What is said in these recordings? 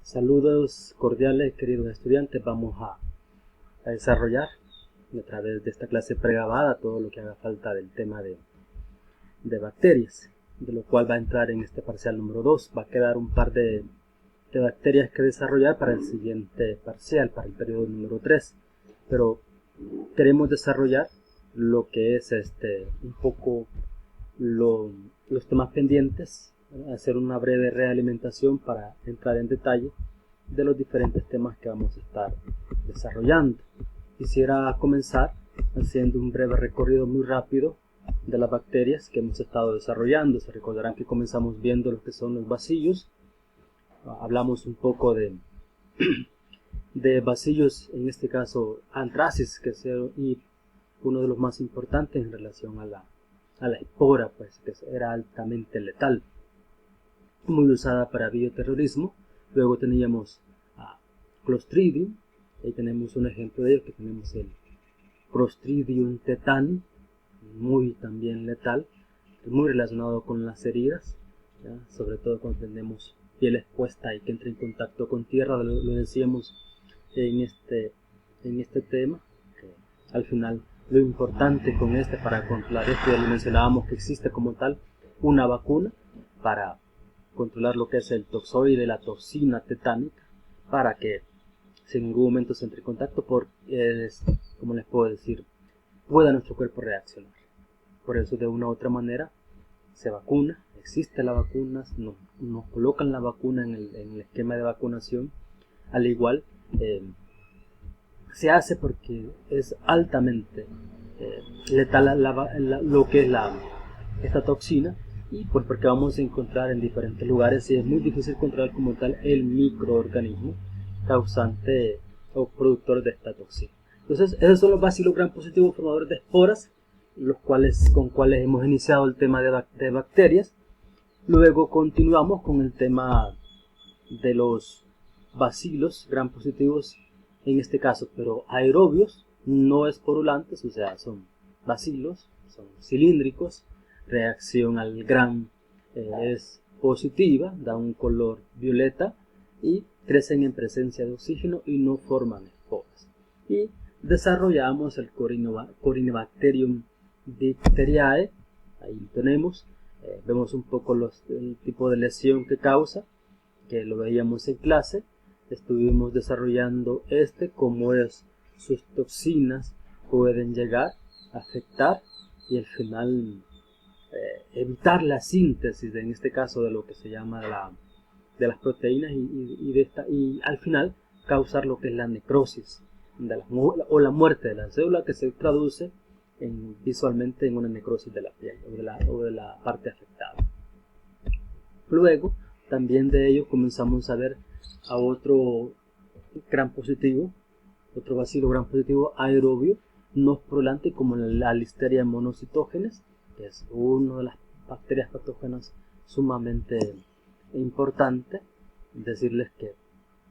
Saludos cordiales, queridos estudiantes. Vamos a desarrollar a través de esta clase pregrabada todo lo que haga falta del tema de bacterias, de lo cual va a entrar en este parcial número 2. Va a quedar un par de bacterias que desarrollar para el siguiente parcial, para el periodo número 3. Pero queremos desarrollar lo que es un poco los temas pendientes, hacer una breve realimentación para entrar en detalle de los diferentes temas que vamos a estar desarrollando. Quisiera comenzar haciendo un breve recorrido muy rápido de las bacterias que hemos estado desarrollando. Se recordarán que comenzamos viendo lo que son los bacillos. Hablamos un poco de bacillos, en este caso Anthracis, y uno de los más importantes en relación a la espora, pues, que era altamente letal, muy usada para bioterrorismo. Luego teníamos a Clostridium, ahí tenemos un ejemplo de ello, que tenemos el Clostridium tetani, muy también letal, muy relacionado con las heridas, ¿ya? Sobre todo cuando tenemos piel expuesta y que entra en contacto con tierra, lo decíamos en este tema, que al final lo importante con para controlar esto, ya lo mencionábamos, que existe como tal una vacuna para controlar lo que es el toxoide, la toxina tetánica, para que si en ningún momento se entre en contacto, como les puedo decir, pueda nuestro cuerpo reaccionar. Por eso, de una u otra manera, se vacuna, existe la vacuna, nos colocan la vacuna en el esquema de vacunación. Al igual, se hace porque es altamente letal lo que es esta toxina, y pues porque vamos a encontrar en diferentes lugares y es muy difícil controlar como tal el microorganismo causante o productor de esta toxina. Entonces, esos son los bacilos gram positivos formadores de esporas, con cuales hemos iniciado el tema de bacterias. Luego continuamos con el tema de los bacilos gram positivos, en este caso, pero aerobios, no esporulantes, o sea, son bacilos, son cilíndricos, reacción al gram es positiva, da un color violeta y crecen en presencia de oxígeno y no forman esporas. Y desarrollamos el Corynebacterium dipteriae, ahí lo tenemos, vemos un poco el tipo de lesión que causa, que lo veíamos en clase. Estuvimos desarrollando cómo sus toxinas pueden llegar a afectar y al final evitar la síntesis, en este caso, de lo que se llama de las proteínas y al final causar lo que es la necrosis o la muerte de la célula, que se traduce visualmente en una necrosis de la piel o de la parte afectada. Luego, también de ello comenzamos a ver a otro gram positivo, otro bacilo gram positivo aerobio, no esporulante, como la Listeria monocytogenes, que es una de las bacterias patógenas sumamente importante. Decirles que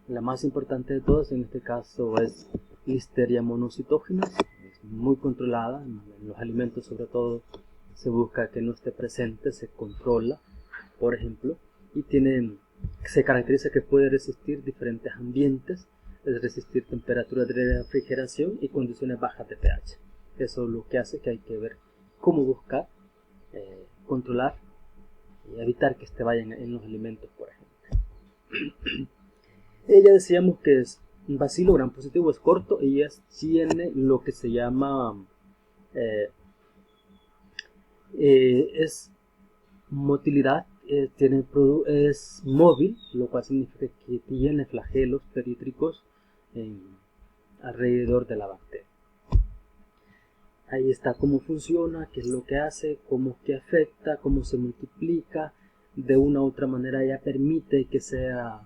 la más importante de todas en este caso es Listeria monocytogenes, es muy controlada, en los alimentos sobre todo se busca que no esté presente, se controla, por ejemplo, y se caracteriza que puede resistir diferentes ambientes, es resistir temperaturas de refrigeración y condiciones bajas de pH. Eso es lo que hace que hay que ver cómo buscar controlar y evitar que vaya en los alimentos, por ejemplo. Ya decíamos que es un bacilo gram positivo, es corto y tiene lo que se llama es motilidad, es móvil, lo cual significa que tiene flagelos perítricos alrededor de la bacteria. Ahí está cómo funciona, qué es lo que hace, qué afecta, cómo se multiplica. De una u otra manera ya permite que sea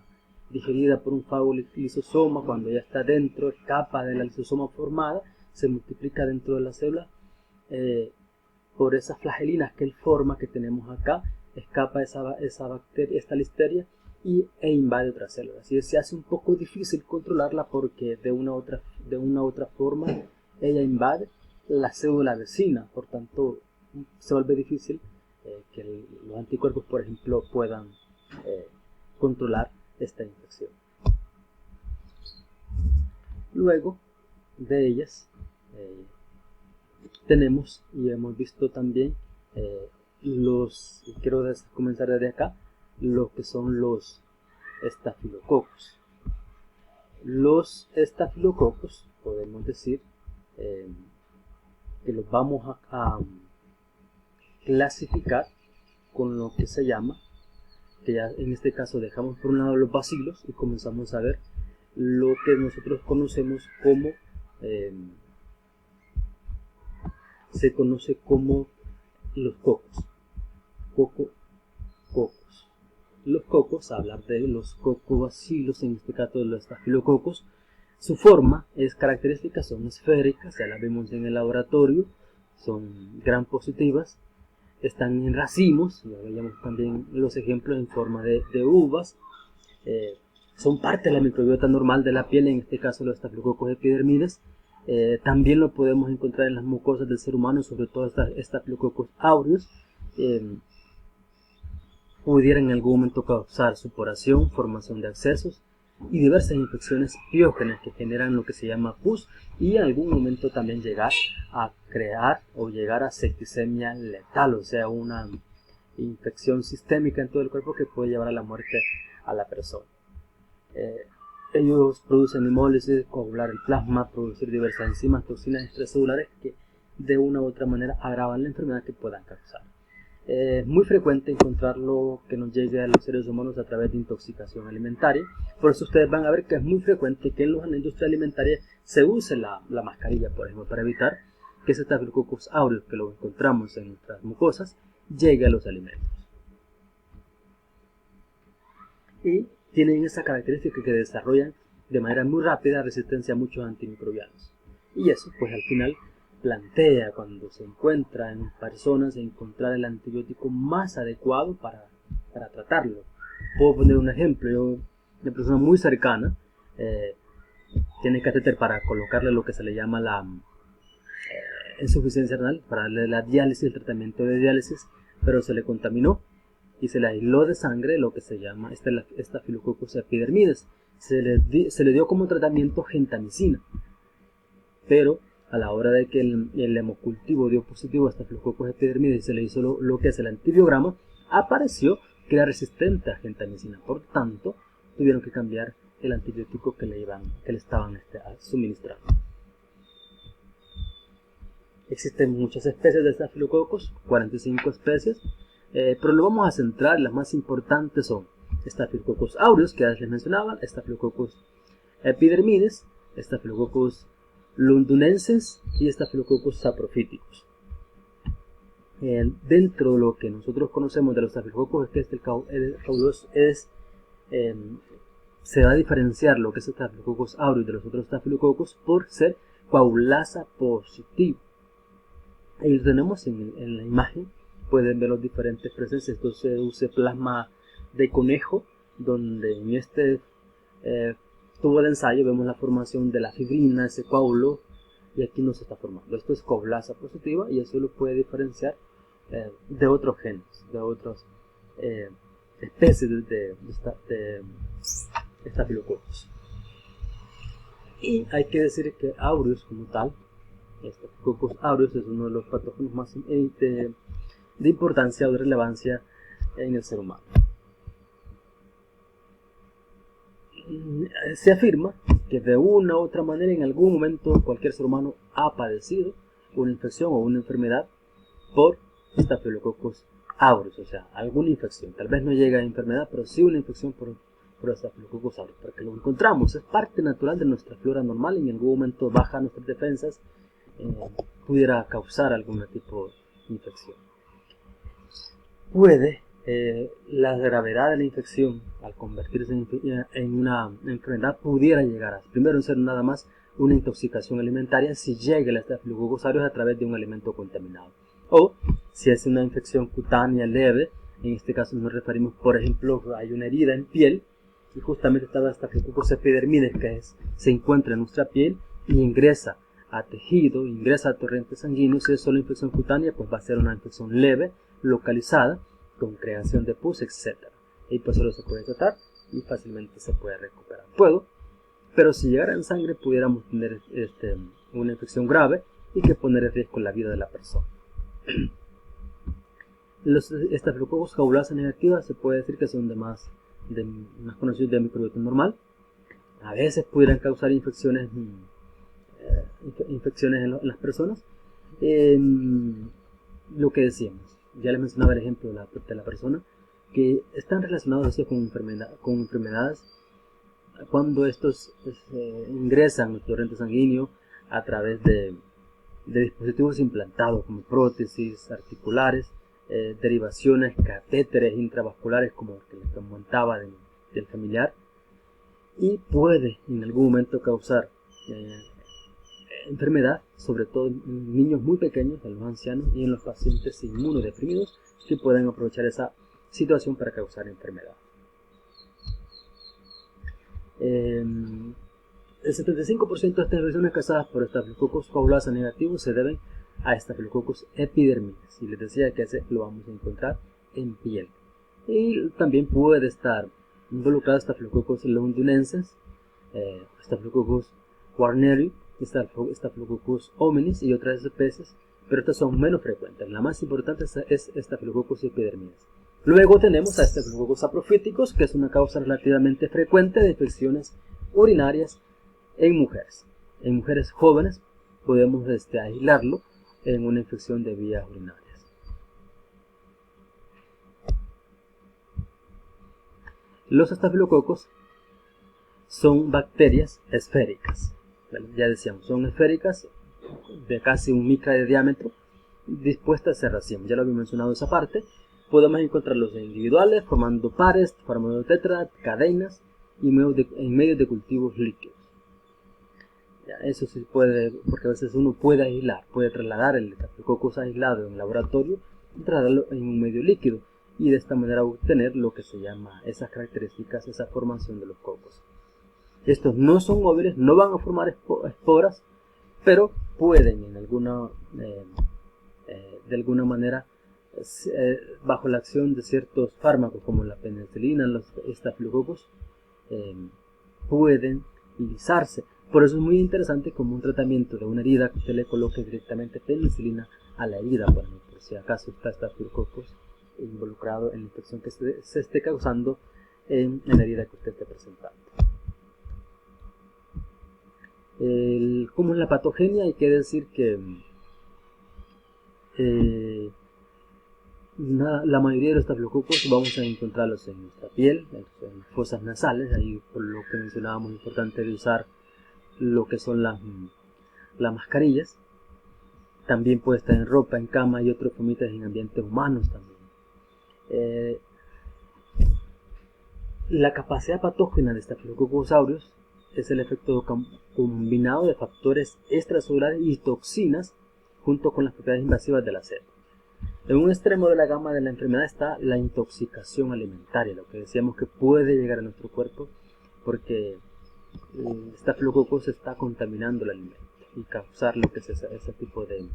digerida por un fagolisosoma. Cuando ya está dentro, escapa de la lisosoma formada, se multiplica dentro de la célula por esas flagelinas que él forma, que tenemos acá, escapa esa bacteria, esta listeria, e invade otras células. Y se hace un poco difícil controlarla porque de una u otra forma ella invade la célula vecina, por tanto se vuelve difícil que los anticuerpos, por ejemplo, puedan controlar esta infección. Luego de ellas tenemos y hemos visto también quiero comenzar desde acá, lo que son los estafilococos. Los estafilococos podemos decir que los vamos a clasificar con lo que se llama, que ya en este caso dejamos por un lado los bacilos y comenzamos a ver lo que nosotros conocemos como se conoce como los cocos. Cocos. Los cocos, hablar de los cocobacilos, en este caso de los estafilococos, su forma es característica, son esféricas, ya las vemos en el laboratorio, son gram positivas, están en racimos, ya veíamos también los ejemplos en forma de uvas, son parte de la microbiota normal de la piel, en este caso los estafilococos epidermides. También lo podemos encontrar en las mucosas del ser humano, sobre todo estafilococos aureus. Pudieran en algún momento causar supuración, formación de abscesos y diversas infecciones piógenas que generan lo que se llama pus, y en algún momento también llegar a crear o llegar a septicemia letal, o sea, una infección sistémica en todo el cuerpo que puede llevar a la muerte a la persona. Ellos producen hemólisis, coagular el plasma, producir diversas enzimas, toxinas extracelulares que de una u otra manera agravan la enfermedad que puedan causar. Es muy frecuente encontrarlo que nos llegue a los seres humanos a través de intoxicación alimentaria. Por eso ustedes van a ver que es muy frecuente que en la industria alimentaria se use la mascarilla, por ejemplo, para evitar que ese Staphylococcus aureus, que lo encontramos en nuestras mucosas, llegue a los alimentos. Y tienen esa característica que desarrollan de manera muy rápida resistencia a muchos antimicrobianos. Y eso, pues al final, plantea cuando se encuentra en personas encontrar el antibiótico más adecuado para tratarlo. Puedo poner un ejemplo. Una persona muy cercana tiene catéter para colocarle lo que se le llama la insuficiencia renal, para darle la diálisis, el tratamiento de diálisis, pero se le contaminó y se le aisló de sangre lo que se llama Staphylococcus epidermides. Se le dio como tratamiento gentamicina, pero a la hora de que el hemocultivo dio positivo a Staphylococcus epidermides y se le hizo lo que es el antibiograma, apareció que era resistente a gentamicina. Por tanto, tuvieron que cambiar el antibiótico que le estaban suministrando. Existen muchas especies de Staphylococcus, 45 especies, pero lo vamos a centrar. Las más importantes son Staphylococcus aureus, que ya les mencionaba, Staphylococcus epidermides, Staphylococcus londinensis y Staphylococcus saprophyticus. Dentro de lo que nosotros conocemos de los Staphylococcus es que se va a diferenciar lo que es Staphylococcus aureus de los otros Staphylococcus por ser coagulasa positivo. Ahí lo tenemos en la imagen, pueden ver los diferentes presencias. Esto se usa plasma de conejo, donde en este tubo de ensayo vemos la formación de la fibrina, ese coágulo, y aquí no se está formando. Esto es coagulasa positiva y eso lo puede diferenciar de otros genes, de otras especies de Staphylococcus. Y hay que decir que aureus como tal, Staphylococcus aureus es uno de los patógenos más de importancia o de relevancia en el ser humano. Se afirma que de una u otra manera en algún momento cualquier ser humano ha padecido una infección o una enfermedad por Staphylococcus aureus, o sea, alguna infección. Tal vez no llega a enfermedad, pero sí una infección por Staphylococcus aureus, porque lo encontramos, es parte natural de nuestra flora normal y en algún momento baja nuestras defensas, pudiera causar algún tipo de infección. Puede la gravedad de la infección al convertirse en una enfermedad pudiera llegar a primero ser nada más una intoxicación alimentaria si llega el Staphylococcus aureus a través de un alimento contaminado, o si es una infección cutánea leve. En este caso nos referimos, por ejemplo, hay una herida en piel y justamente está Staphylococcus epidermides que se encuentra en nuestra piel y ingresa a tejido, ingresa a torrente sanguíneo. Si es solo infección cutánea, pues va a ser una infección leve, localizada, con creación de pus, etc. Y pues solo se puede tratar y fácilmente se puede recuperar. Puedo pero si llegara en sangre pudiéramos tener una infección grave y que poner en riesgo la vida de la persona. Los estafilococos fabulosas negativas se puede decir que son más conocidos de microbiota normal. A veces pudieran causar infecciones en las personas. Lo que decíamos, ya les mencionaba el ejemplo de la persona, que están relacionados con enfermedades cuando estos ingresan al torrente sanguíneo a través de dispositivos implantados como prótesis articulares, derivaciones, catéteres intravasculares como el que les comentaba del familiar, y puede en algún momento causar enfermedad, sobre todo en niños muy pequeños, en los ancianos y en los pacientes inmunodeprimidos que pueden aprovechar esa situación para causar enfermedad. El 75% de estas infecciones causadas por Staphylococcus fabulosa negativos se deben a Staphylococcus epidermidis, y les decía que ese lo vamos a encontrar en piel. Y también puede estar involucrado Staphylococcus londinensis, Staphylococcus warneri, Staphylococcus hominis y otras especies, pero estas son menos frecuentes. La más importante es Staphylococcus epidermidis. Luego tenemos a Staphylococcus saprophyticus, que es una causa relativamente frecuente de infecciones urinarias en mujeres. En mujeres jóvenes podemos aislarlo en una infección de vías urinarias. Los estafilococos son bacterias esféricas. Bueno, ya decíamos, son esféricas de casi 1 micra de diámetro, dispuestas a ser racimos. Ya lo había mencionado esa parte. Podemos encontrarlos individuales, formando pares, formando tetra, cadenas y en medio de cultivos líquidos. Ya, eso sí puede, porque a veces uno puede trasladar el Staphylococcus aislado en laboratorio y trasladarlo en un medio líquido, y de esta manera obtener lo que se llama esas características, esa formación de los cocos. Estos no son móviles, no van a formar esporas, pero pueden de alguna manera, bajo la acción de ciertos fármacos como la penicilina, los estafilococos, pueden lisarse. Por eso es muy interesante como un tratamiento de una herida que usted le coloque directamente penicilina a la herida, por si acaso está Staphylococcus involucrado en la infección que se esté causando en la herida que usted esté presentando. ¿Cómo es la patogenia? Hay que decir que la mayoría de los estafilococos vamos a encontrarlos en nuestra piel, en las fosas nasales. Ahí, por lo que mencionábamos, es importante de usar lo que son las mascarillas. También puede estar en ropa, en cama y otros fomitas en ambientes humanos también. La capacidad patógena de Staphylococcus aureus es el efecto combinado de factores extracelulares y toxinas junto con las propiedades invasivas de la cepa. En un extremo de la gama de la enfermedad está la intoxicación alimentaria, lo que decíamos que puede llegar a nuestro cuerpo porque el Staphylococcus está contaminando el alimento y causar lo que es ese tipo de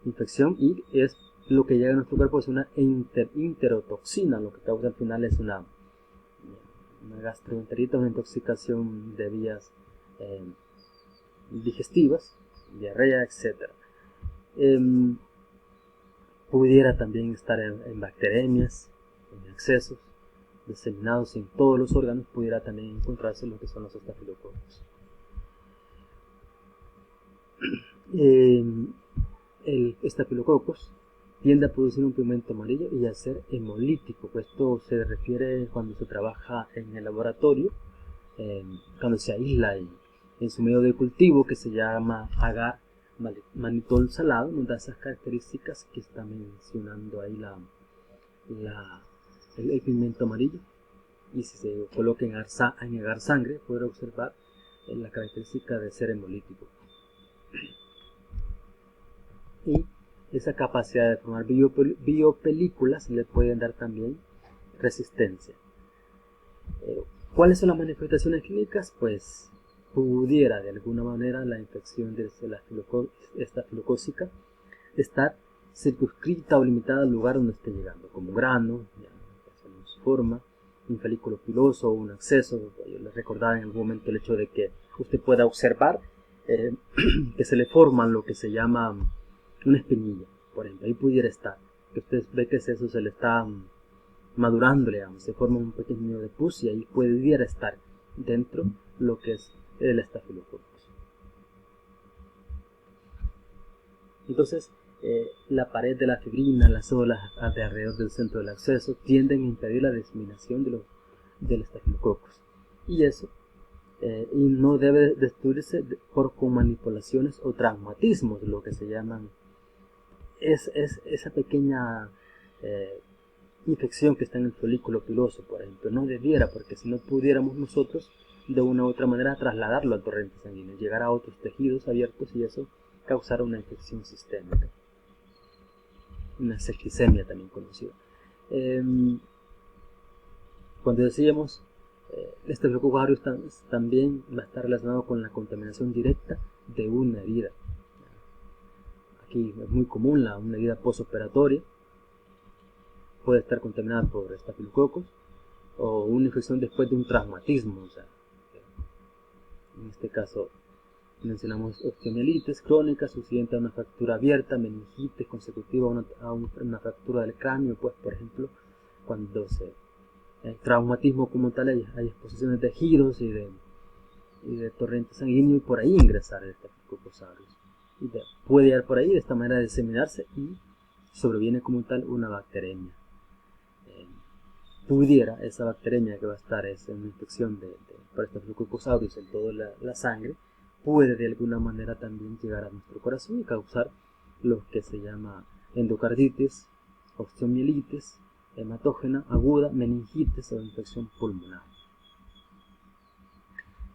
infección, y es lo que llega a nuestro cuerpo es una enterotoxina, lo que causa al final es una gastroenteritis, una intoxicación de vías digestivas, diarrea, etc. Pudiera también estar en bacteremias, en excesos diseminados en todos los órganos. Pudiera también encontrarse lo que son los estafilococos. El estafilococos tiende a producir un pigmento amarillo y a ser hemolítico. Esto se refiere cuando se trabaja en el laboratorio, cuando se aísla en su medio de cultivo, que se llama agar manitol salado, nos da esas características que está mencionando ahí el pigmento amarillo. Y si se coloca en agar sangre, podrá observar la característica de ser hemolítico. Y esa capacidad de formar biopelículas le pueden dar también resistencia. ¿Cuáles son las manifestaciones clínicas? Pues pudiera de alguna manera la infección de la estafilocócica estar circunscrita o limitada al lugar donde esté llegando, como grano, ya se nos forma, un folículo piloso o un absceso. Yo les recordaba en algún momento el hecho de que usted pueda observar que se le forman lo que se llama una espinilla, por ejemplo, ahí pudiera estar, que usted ve que eso se le está madurando, digamos, se forma un pequeño de pus y ahí pudiera estar dentro lo que es el estafilococcus. Entonces, la pared de la fibrina, las células de alrededor del centro del absceso tienden a impedir la diseminación del estafilococcus. Y eso y no debe destruirse con manipulaciones o traumatismos, lo que se llaman es esa pequeña infección que está en el folículo piloso, por ejemplo, no debiera, porque si no pudiéramos nosotros de una u otra manera trasladarlo al torrente sanguíneo, llegar a otros tejidos abiertos y eso causar una infección sistémica, una septicemia también conocida. Cuando decíamos este Staphylococcus aureus también va a estar relacionado con la contaminación directa de una herida. Aquí es muy común una herida postoperatoria, puede estar contaminada por Staphylococcus o una infección después de un traumatismo, o sea, en este caso mencionamos osteomielitis crónica sucediente a una fractura abierta, meningitis consecutiva a una fractura del cráneo, pues por ejemplo cuando el traumatismo como tal hay exposiciones de giros y de torrente sanguíneo y por ahí ingresar el Staphylococcus aureus y puede ir por ahí de esta manera diseminarse y sobreviene como tal una bacteremia. Pudiera esa bacteremia que va a estar es una infección por Staphylococcus aureus en toda la sangre, puede de alguna manera también llegar a nuestro corazón y causar lo que se llama endocarditis, osteomielitis hematógena aguda, meningitis o infección pulmonar.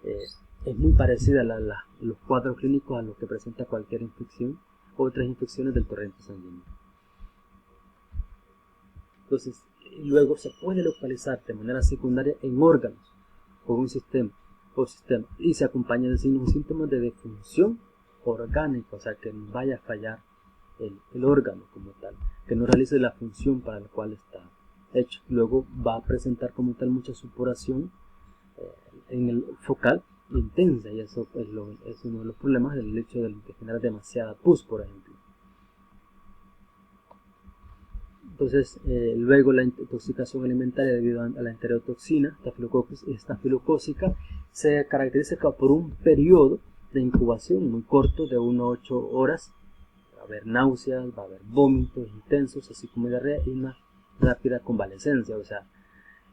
Es muy parecida los cuadros clínicos a lo que presenta cualquier infección o otras infecciones del torrente sanguíneo. Entonces, luego se puede localizar de manera secundaria en órganos o un sistema y se acompaña de signos y síntomas de defunción orgánica, o sea que vaya a fallar el órgano como tal, que no realice la función para la cual está hecho. Luego va a presentar como tal mucha supuración en el focal intensa y eso es uno de los problemas del hecho de generar demasiada pus, por ejemplo. Entonces, luego la intoxicación alimentaria debido a la enterotoxina estafilocócica se caracteriza por un periodo de incubación muy corto de 1 a 8 horas. Va a haber náuseas, va a haber vómitos intensos, así como diarrea y una rápida convalescencia. O sea,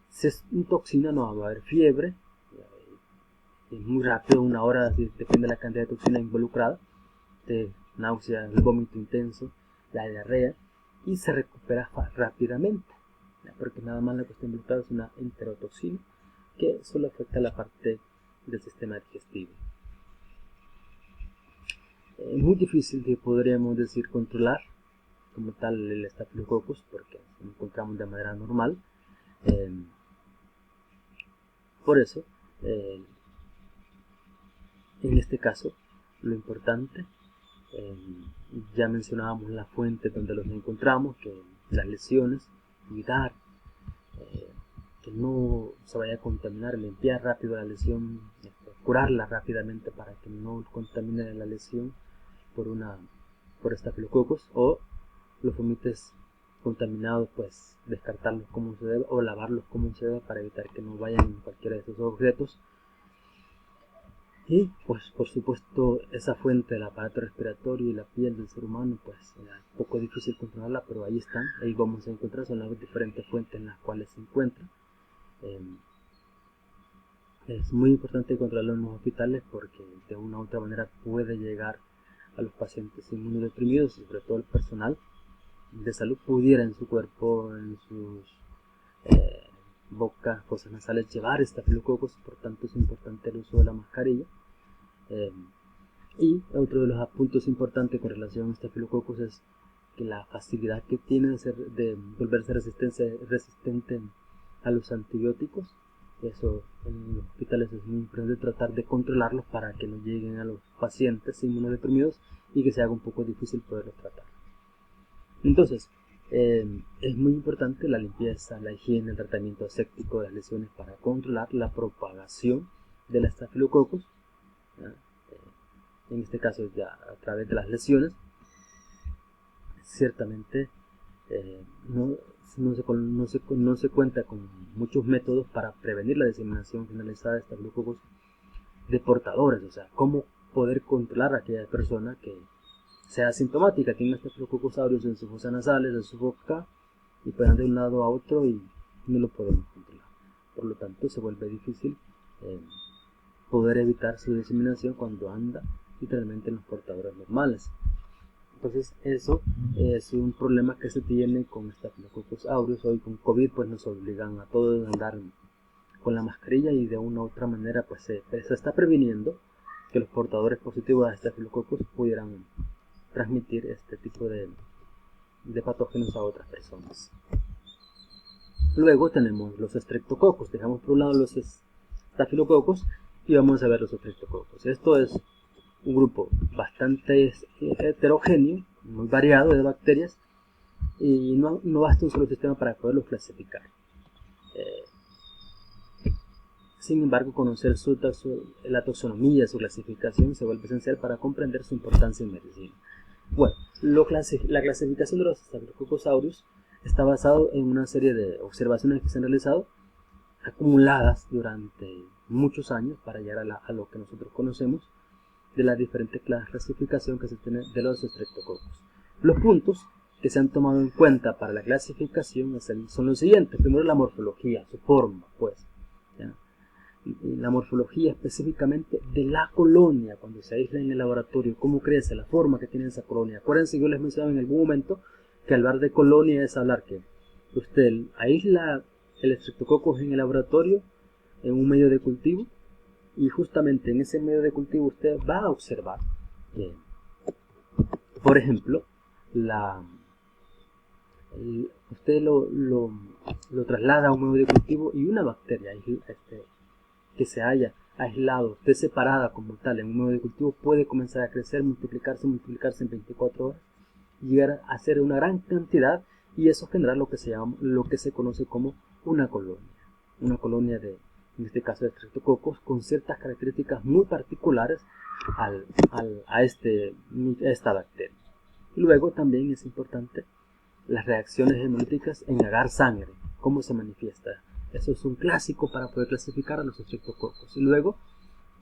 si es toxina no va a haber fiebre, es muy rápido, 1 hora, depende de la cantidad de toxina involucrada, de náuseas, el vómito intenso, la diarrea, y se recupera rápidamente, porque nada más la cuestión involucrada es una enterotoxina que solo afecta la parte del sistema digestivo. Es muy difícil que podríamos decir controlar como tal el Staphylococcus porque lo encontramos de manera normal. Por eso, en este caso, lo importante, ya mencionábamos la fuente donde los encontramos, que las lesiones, cuidar que no se vaya a contaminar, limpiar rápido la lesión, curarla rápidamente para que no contamine la lesión por Staphylococcus, o los fomites contaminados, pues descartarlos como se debe o lavarlos como se debe para evitar que no vayan en cualquiera de esos objetos. Y pues por supuesto esa fuente del aparato respiratorio y la piel del ser humano pues es un poco difícil controlarla, pero ahí están, ahí vamos a encontrar, son las diferentes fuentes en las cuales se encuentran. Es muy importante controlarlo en los hospitales porque de una u otra manera puede llegar a los pacientes inmunodeprimidos y sobre todo el personal de salud pudiera en su cuerpo, en sus bocas, fosas nasales llevar Staphylococcus, por tanto es importante el uso de la mascarilla. Y otro de los puntos importantes con relación a Staphylococcus es que la facilidad que tiene de volverse resistente a los antibióticos, eso en los hospitales es muy importante tratar de controlarlos para que no lleguen a los pacientes inmunodeprimidos y que se haga un poco difícil poderlos tratar. Entonces, Es muy importante la limpieza, la higiene, el tratamiento aséptico de las lesiones para controlar la propagación del estafilococcus, en este caso ya a través de las lesiones. Ciertamente no se cuenta con muchos métodos para prevenir la diseminación generalizada de estafilococcus de portadores, o sea, cómo poder controlar a aquella persona que sea asintomática, tiene estafilococcus aureus en sus fosas nasales, en su boca, y puedan de un lado a otro y no lo podemos controlar. Por lo tanto, se vuelve difícil poder evitar su diseminación cuando anda literalmente en los portadores normales. Entonces eso es un problema que se tiene con estafilococcus aureus. Hoy con COVID pues nos obligan a todos a andar con la mascarilla, y de una u otra manera pues se está previniendo que los portadores positivos de estafilococcus pudieran transmitir este tipo de patógenos a otras personas. Luego tenemos los streptococcus. Dejamos por un lado los estafilococcus y vamos a ver los streptococcus. Esto es un grupo bastante heterogéneo, muy variado de bacterias, y no basta un solo sistema para poderlos clasificar. Sin embargo, conocer la taxonomía, su clasificación, se vuelve esencial para comprender su importancia en medicina. Bueno, la clasificación de los Staphylococcus aureus está basado en una serie de observaciones que se han realizado, acumuladas durante muchos años, para llegar a lo que nosotros conocemos de la diferente clasificación que se tiene de los Streptococcus. Los puntos que se han tomado en cuenta para la clasificación son los siguientes. Primero, la morfología, su forma, pues, ¿ya? La morfología específicamente de la colonia, cuando se aísla en el laboratorio, cómo crece, la forma que tiene esa colonia. Acuérdense que yo les mencionaba en algún momento que hablar de colonia es hablar que usted aísla el Streptococcus en el laboratorio, en un medio de cultivo, y justamente en ese medio de cultivo usted va a observar que, por ejemplo, usted lo traslada a un medio de cultivo, y una bacteria que se haya aislado, esté separada como tal en un medio de cultivo, puede comenzar a crecer, multiplicarse en 24 horas, llegar a ser una gran cantidad, y eso generar lo que se conoce como una colonia de, en este caso, de Streptococcus, con ciertas características muy particulares a esta bacteria. Luego también es importante las reacciones hemolíticas en agar sangre, cómo se manifiesta. Eso es un clásico para poder clasificar a los Streptococcus. Y luego,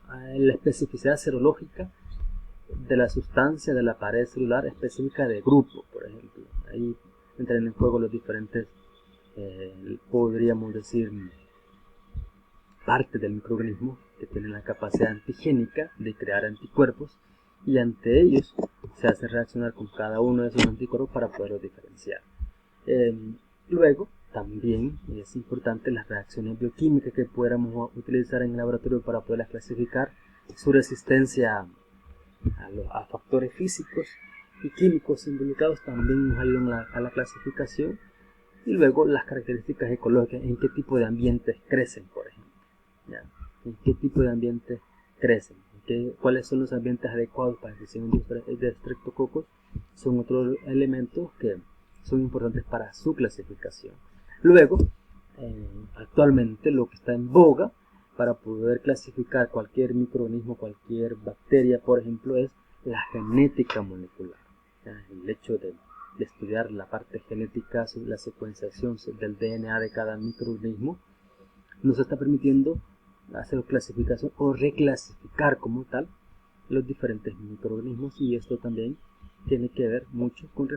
la especificidad serológica de la sustancia de la pared celular específica de grupo, por ejemplo. Ahí entran en juego los diferentes, podríamos decir, parte del microorganismo que tienen la capacidad antigénica de crear anticuerpos, y ante ellos se hace reaccionar con cada uno de esos anticuerpos para poderlos diferenciar. Luego también es importante las reacciones bioquímicas que pudiéramos utilizar en el laboratorio para poderlas clasificar, su resistencia a factores físicos y químicos involucrados también nos ayudan a la clasificación. Y luego las características ecológicas, en qué tipo de ambientes crecen, por ejemplo, ¿ya? En qué tipo de ambientes crecen, cuáles son los ambientes adecuados para el crecimiento de Streptococcus, son otros elementos que son importantes para su clasificación. Luego, actualmente lo que está en boga para poder clasificar cualquier microorganismo, cualquier bacteria, por ejemplo, es la genética molecular, ¿ya? El hecho de estudiar la parte genética, la secuenciación del DNA de cada microorganismo, nos está permitiendo hacer clasificación o reclasificar como tal los diferentes microorganismos, y esto también tiene que ver mucho con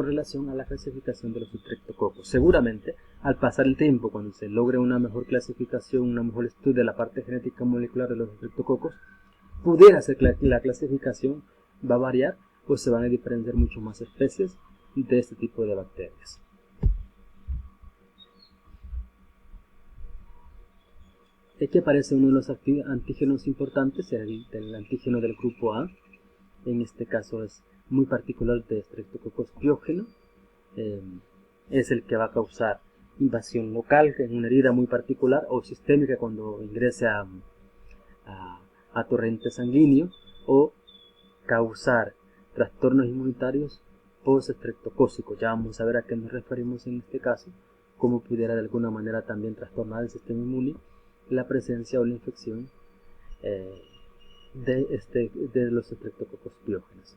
relación a la clasificación de los Streptococcus. Seguramente, al pasar el tiempo, cuando se logre una mejor clasificación, un mejor estudio de la parte genética molecular de los Streptococcus, pudiera ser que la clasificación va a variar, pues se van a diferenciar mucho más especies de este tipo de bacterias. Aquí aparece uno de los antígenos importantes, el antígeno del grupo A. En este caso es muy particular de Streptococcus pyogenes. Es el que va a causar invasión local en una herida muy particular, o sistémica cuando ingrese a torrente sanguíneo, o causar trastornos inmunitarios postestreptocócico. Ya vamos a ver a qué nos referimos en este caso, cómo pudiera de alguna manera también trastornar el sistema inmune la presencia o la infección de los estreptococos piógenes.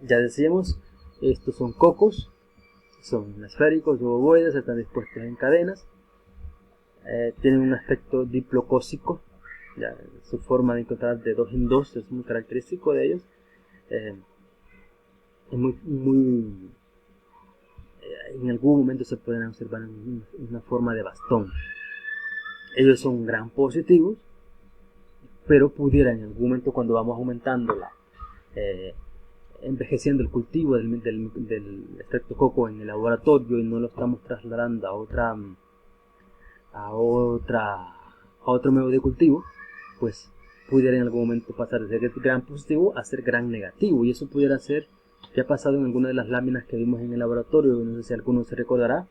Ya decíamos, estos son cocos, son esféricos o ovoides, están dispuestos en cadenas, tienen un aspecto diplocócico, ya, su forma de encontrar de 2 en 2 es muy característico de ellos, es en algún momento se pueden observar en una forma de bastón. Ellos son gran positivos, pero pudiera en algún momento, cuando vamos aumentando envejeciendo el cultivo del estreptococo en el laboratorio y no lo estamos trasladando a otro medio de cultivo, pues pudiera en algún momento pasar de ser gran positivo a ser gran negativo, y eso pudiera ser que ha pasado en alguna de las láminas que vimos en el laboratorio. No sé si alguno se recordará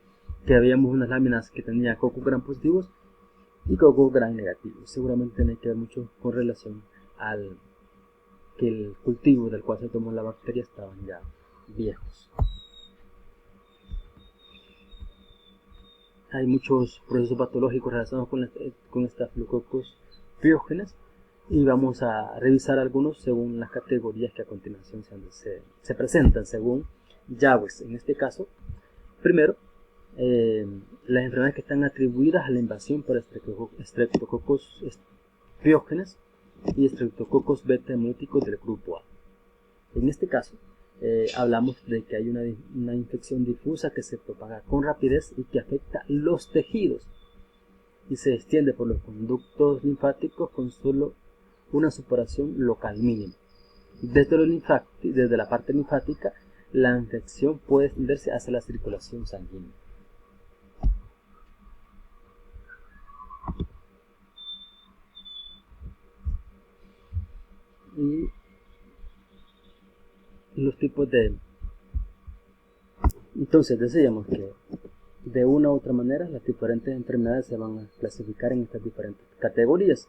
que habíamos unas láminas que tenían cocos gran positivos y cocos gran negativos. Seguramente tiene que ver mucho con relación al que el cultivo del cual se tomó la bacteria estaban ya viejos. Hay muchos procesos patológicos relacionados con estafilococos piógenes, y vamos a revisar algunos según las categorías que a continuación se presentan según Jawes. En este caso, primero, las enfermedades que están atribuidas a la invasión por estreptococos piógenes y estreptococos beta hemolíticos del grupo A. En este caso, hablamos de que hay una infección difusa que se propaga con rapidez y que afecta los tejidos y se extiende por los conductos linfáticos con solo una supuración local mínima. Desde la parte linfática, la infección puede extenderse hacia la circulación sanguínea. Y los tipos entonces decíamos que de una u otra manera las diferentes enfermedades se van a clasificar en estas diferentes categorías.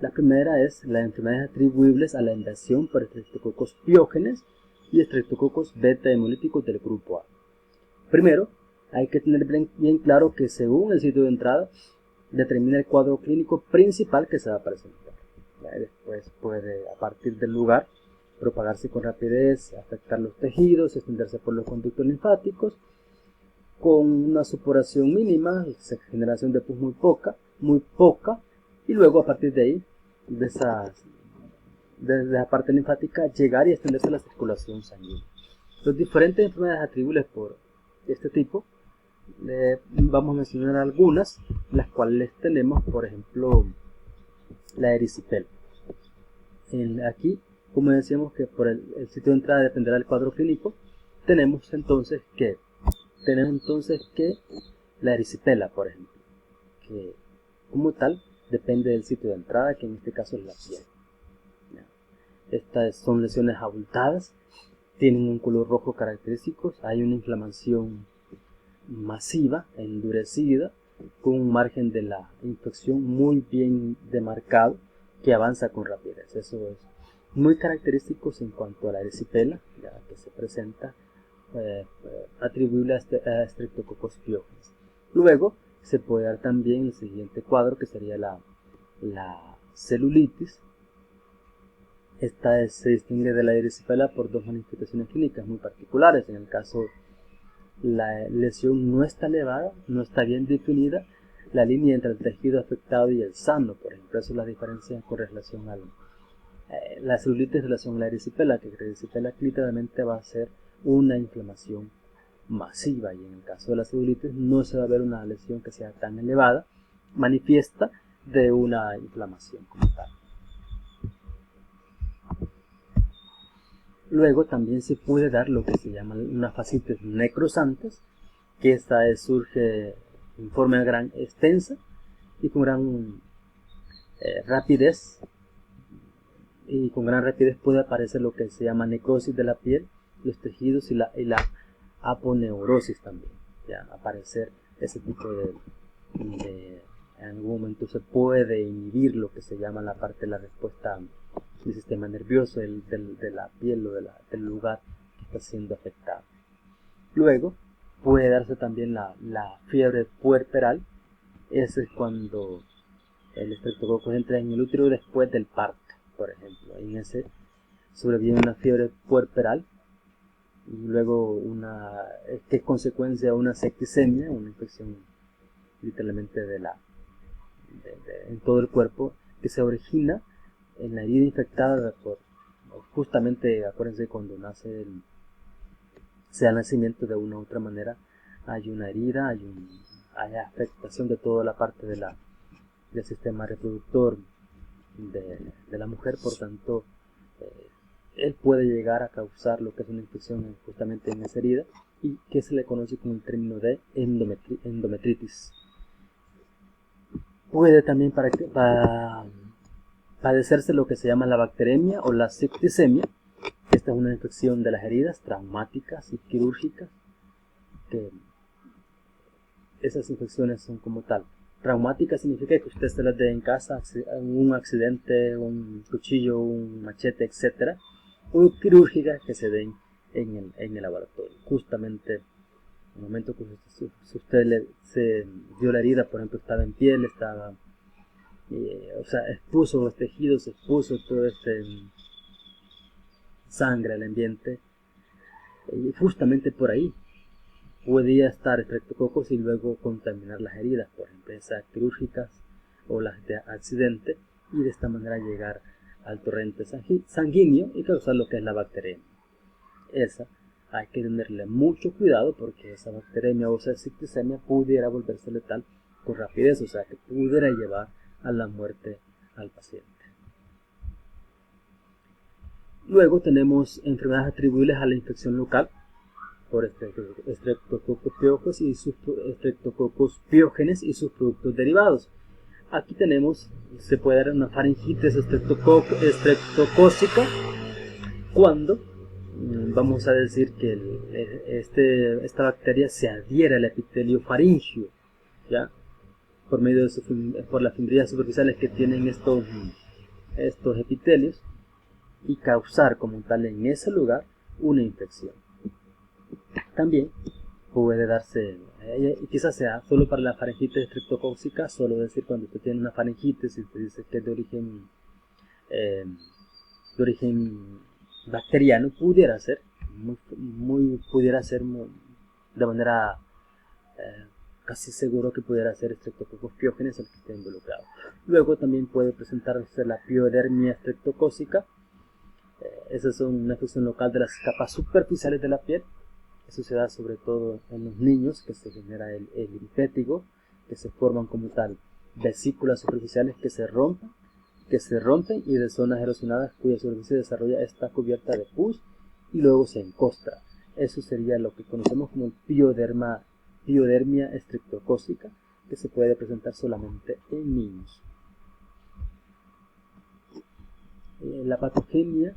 La primera es las enfermedades atribuibles a la invasión por estreptococos piógenes y estreptococos beta hemolíticos del grupo A. Primero, hay que tener bien claro que según el sitio de entrada determina el cuadro clínico principal que se va a presentar. Después puede, a partir del lugar, propagarse con rapidez, afectar los tejidos, extenderse por los conductos linfáticos, con una supuración mínima, generación de pus muy poca, y luego a partir de ahí, desde la parte linfática, llegar y extenderse a la circulación sanguínea. Los diferentes enfermedades atribuibles por este tipo, vamos a mencionar algunas, las cuales tenemos, por ejemplo, la erisipela. Aquí, como decíamos que por el sitio de entrada dependerá del cuadro clínico, tenemos entonces que la erisipela, por ejemplo, que como tal depende del sitio de entrada, que en este caso es la piel. Estas son lesiones abultadas, tienen un color rojo característico, hay una inflamación masiva, endurecida, con un margen de la infección muy bien demarcado que avanza con rapidez. Eso es muy característico en cuanto a la erisipela, ya que se presenta atribuible a estreptococos piógenes. Luego se puede dar también el siguiente cuadro, que sería la celulitis. Esta se distingue de la erisipela por dos manifestaciones clínicas muy particulares. En el caso, la lesión no está elevada, no está bien definida la línea entre el tejido afectado y el sano, por ejemplo. Eso es la diferencia con relación a la celulitis en relación a la erisipela, que la erisipela literalmente va a ser una inflamación masiva, y en el caso de la celulitis no se va a ver una lesión que sea tan elevada, manifiesta de una inflamación como tal. Luego también se puede dar lo que se llama una fascitis necrosantes, que esta surge en forma gran extensa y con gran rapidez, y con gran rapidez puede aparecer lo que se llama necrosis de la piel, los tejidos y la aponeurosis también, ya aparecer ese tipo en algún momento se puede inhibir lo que se llama la parte de la respuesta del sistema nervioso de la piel o del lugar que está siendo afectado. Luego puede darse también la fiebre puerperal. Ese es cuando el estreptococcus entra en el útero después del parto, por ejemplo. En ese sobreviene una fiebre puerperal y luego que es consecuencia de una septicemia, una infección literalmente en todo el cuerpo, que se origina en la herida infectada justamente, acuérdense, cuando sea el nacimiento, de una u otra manera hay una herida, hay afectación de toda la parte del sistema reproductor de la mujer. Por tanto, él puede llegar a causar lo que es una infección justamente en esa herida, y que se le conoce con el término de endometritis. Puede también padecerse lo que se llama la bacteremia o la septicemia. Esta es una infección de las heridas traumáticas y quirúrgicas, que esas infecciones son como tal. Traumática significa que usted se las dé en casa, un accidente, un cuchillo, un machete, etc. O quirúrgicas que se den en el laboratorio. Justamente en el momento que usted se dio la herida, por ejemplo, estaba en piel, expuso los tejidos, expuso todo sangre al ambiente, y justamente por ahí podía estar estreptococcus y luego contaminar las heridas, por ejemplo, esas quirúrgicas o las de accidente, y de esta manera llegar al torrente sanguíneo y causar lo que es la bacteremia. Esa hay que tenerle mucho cuidado, porque esa bacteremia o esa septicemia pudiera volverse letal con rapidez, o sea que pudiera llevar a la muerte al paciente. Luego tenemos enfermedades atribuibles a la infección local por Streptococcus pyogenes y sus productos derivados. Aquí se puede dar una faringitis estreptocócica cuando vamos a decir que esta bacteria se adhiere al epitelio faríngeo, ¿ya? Por las fibrillas superficiales que tienen estos epitelios, y causar como tal en ese lugar una infección. También puede darse, quizás sea solo para la faringitis estreptocócica, solo decir cuando usted tiene una faringitis y usted dice que es de origen bacteriano, pudiera ser de manera casi seguro que pudiera ser Streptococcus pyogenes el que esté involucrado. Luego también puede presentarse la piodermia estreptocócica. Esa es una infección local de las capas superficiales de la piel. Eso se da sobre todo en los niños, que se genera el impétigo, que se forman como tal vesículas superficiales que se rompen y de zonas erosionadas cuya superficie desarrolla esta cubierta de pus y luego se encostra. Eso sería lo que conocemos como piodermia estreptocócica, que se puede presentar solamente en niños. La patogenia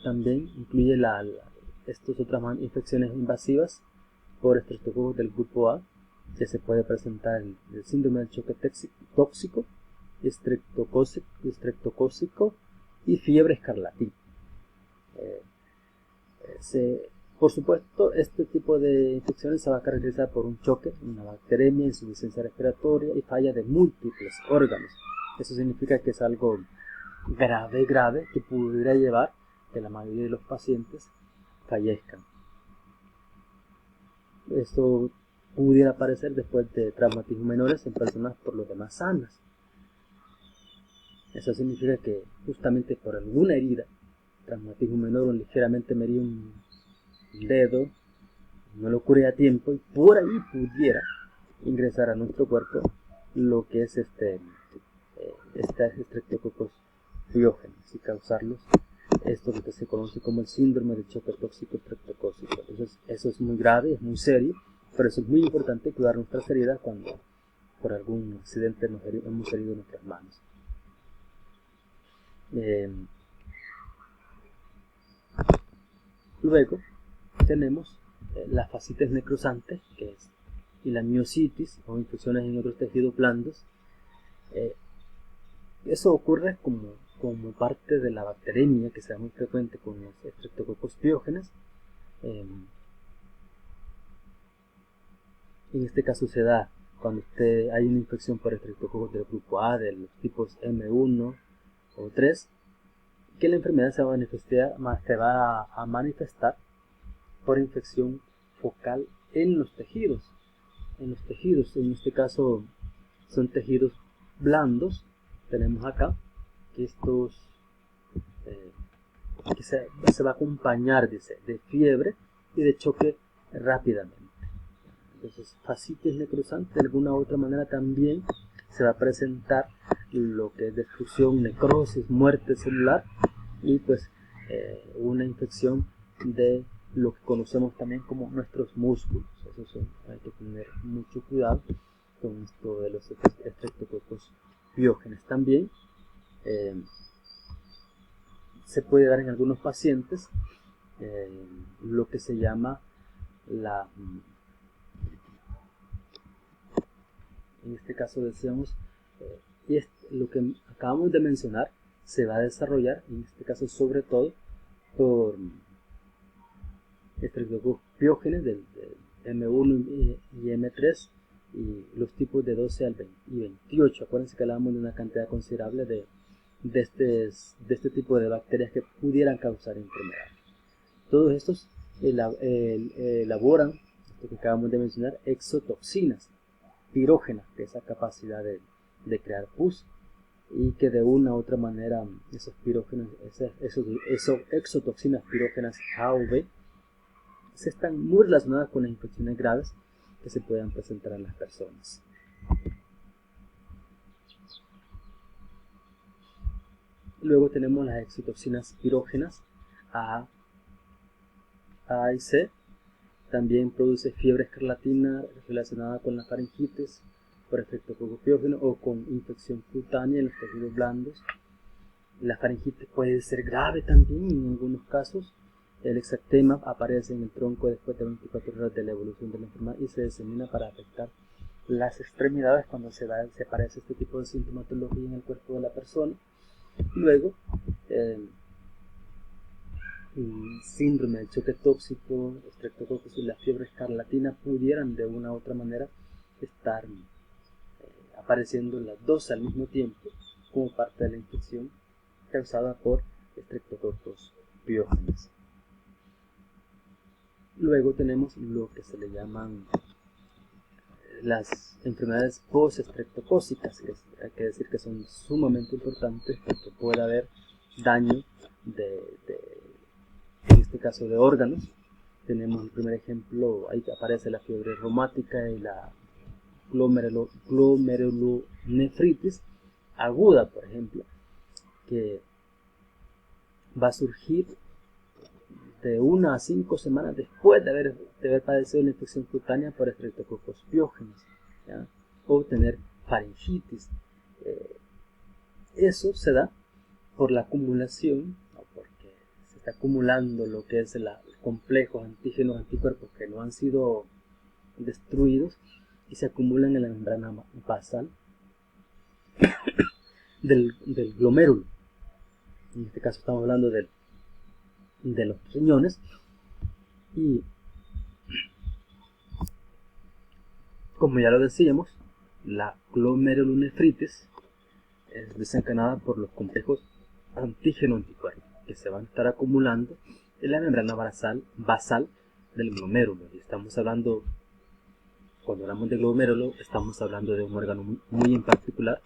también incluye estas otras infecciones invasivas por estreptococcus del grupo A, que se puede presentar el síndrome del choque tóxico, estreptocócico y fiebre escarlatina. Por supuesto, este tipo de infecciones se va a caracterizar por un choque, una bacteremia, insuficiencia respiratoria y falla de múltiples órganos. Eso significa que es algo grave que pudiera llevar que la mayoría de los pacientes fallezcan. Esto pudiera aparecer después de traumatismos menores en personas por lo demás sanas. Eso significa que justamente por alguna herida, traumatismo menor, o ligeramente me herí un dedo, no lo curé a tiempo y por ahí pudiera ingresar a nuestro cuerpo lo que es Streptococcus pyogenes y causarlos esto que se conoce como el síndrome de choque tóxico estreptocócico. Entonces eso es muy grave, es muy serio, pero eso es muy importante, cuidar nuestras heridas cuando por algún accidente hemos herido nuestras manos. Luego tenemos la fascitis necrosante, y la miositis o infecciones en otros tejidos blandos. Eso ocurre como parte de la bacteremia, que será muy frecuente con los Streptococcus pyogenes. En este caso se da cuando hay una infección por estreptococos del grupo A, de los tipos M1 o 3, que la enfermedad se va a manifestar por infección focal en los tejidos. En este caso son tejidos blandos. Tenemos acá que estos que se va a acompañar, dice, de fiebre y de choque rápidamente. Entonces, fascitis necrosante, de alguna u otra manera también se va a presentar lo que es destrucción, necrosis, muerte celular y pues una infección de lo que conocemos también como nuestros músculos. Hay que tener mucho cuidado con esto de los estreptococos piógenes. También se puede dar en algunos pacientes lo que se llama en este caso decíamos, y lo que acabamos de mencionar se va a desarrollar, en este caso sobre todo, por estreptococos piógenes del M1 y M3 y los tipos de 12 al 20 y 28. Acuérdense que hablábamos de una cantidad considerable de este tipo de bacterias que pudieran causar enfermedad. Todos estos elaboran, esto que acabamos de mencionar, exotoxinas pirógenas, de esa capacidad de crear pus, y que de una u otra manera esos pirógenos, esos exotoxinas pirógenas A o B están muy relacionadas con las infecciones graves que se puedan presentar en las personas. Luego tenemos las exotoxinas pirógenas A y C. También produce fiebre escarlatina relacionada con la faringitis por estreptococo piógeno o con infección cutánea en los tejidos blandos. La faringitis puede ser grave también en algunos casos. El exantema aparece en el tronco después de 24 horas de la evolución de la enfermedad y se disemina para afectar las extremidades cuando se aparece este tipo de sintomatología en el cuerpo de la persona. Luego, síndrome del choque tóxico, estreptococos y la fiebre escarlatina pudieran de una u otra manera estar apareciendo las dos al mismo tiempo como parte de la infección causada por estreptococos piógenes. Luego tenemos lo que se le llaman las enfermedades post-estreptocócicas, que hay que decir que son sumamente importantes porque puede haber daño en este caso de órganos. Tenemos el primer ejemplo, ahí aparece la fiebre reumática y la glomerulonefritis aguda, por ejemplo, que va a surgir de 1 a 5 semanas después de haber padecido la infección cutánea por estreptococos piógenes, ¿ya? O tener faringitis. Eso se da por la acumulación, ¿no? Porque se está acumulando lo que es complejos antígenos anticuerpos que no han sido destruidos y se acumulan en la membrana basal del glomérulo. En este caso estamos hablando de los riñones, y como ya lo decíamos, la glomerulonefritis es desencadenada por los complejos antígeno-anticuerpos que se van a estar acumulando en la membrana basal del glomérulo. Y estamos hablando, cuando hablamos de glomérulo, estamos hablando de un órgano muy en particular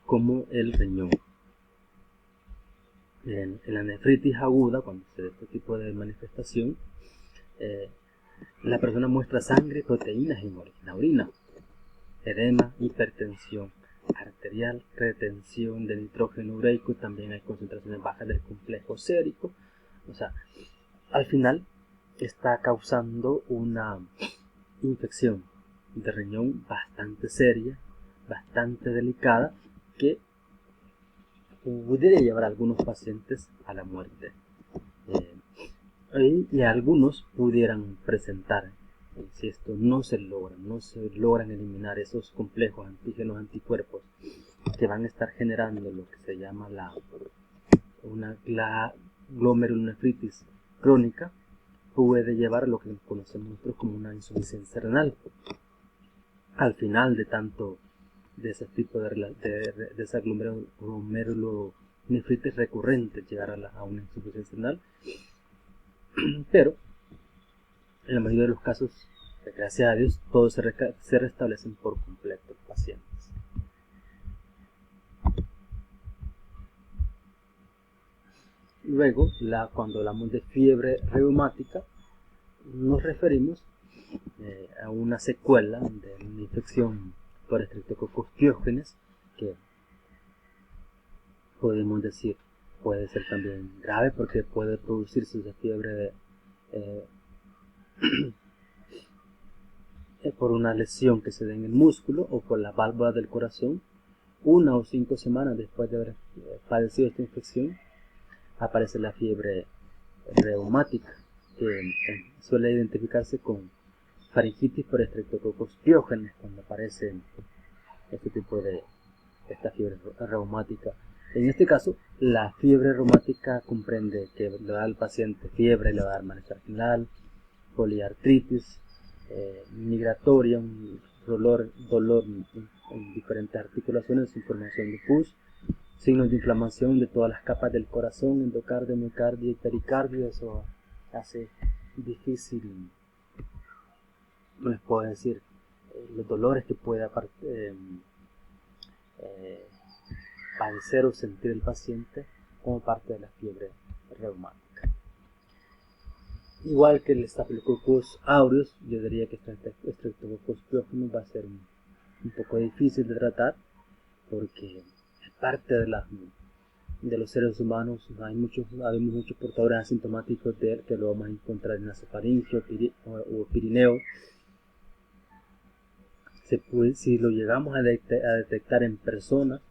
como el riñón. En la nefritis aguda, cuando se da este tipo de manifestación, la persona muestra sangre, proteínas en la orina, edema, hipertensión arterial, retención de nitrógeno ureico, también hay concentraciones bajas del complejo sérico. O sea, al final está causando una infección de riñón bastante seria, bastante delicada, que pudiera llevar a algunos pacientes a la muerte. Y algunos pudieran presentar, si esto no se logran eliminar esos complejos antígenos anticuerpos que van a estar generando lo que se llama la glomerulonefritis crónica, puede llevar a lo que conocemos nosotros como una insuficiencia renal. al final de tanto de ese tipo de esa glomerulonefritis recurrente llegar a una insuficiencia renal. Pero en la mayoría de los casos, gracias a Dios, todos se restablecen por completo los pacientes. Luego, cuando hablamos de fiebre reumática, nos referimos a una secuela de una infección por Streptococcus pyogenes, que podemos decir puede ser también grave porque puede producirse esa fiebre por una lesión que se dé en el músculo o por la válvula del corazón. 1 o 5 semanas después de haber padecido esta infección, aparece la fiebre reumática, que suele identificarse con faringitis por Streptococcus pyogenes cuando aparece este tipo de esta fiebre reumática. En este caso, la fiebre reumática comprende que le da al paciente fiebre, le va a dar malestar general, poliartritis migratoria, un dolor en diferentes articulaciones, inflamación de pus, signos de inflamación de todas las capas del corazón, endocardio, miocardio y pericardio. Eso hace difícil, no les puedo decir, los dolores que pueda padecer o sentir el paciente como parte de la fiebre reumática. Igual que el Staphylococcus aureus, yo diría que Streptococcus pyogenes va a ser un poco difícil de tratar porque es parte de los seres humanos. Hay muchos portadores asintomáticos de él que lo vamos a encontrar en nasofaringio o pirineo. Si lo llegamos a detectar en personas,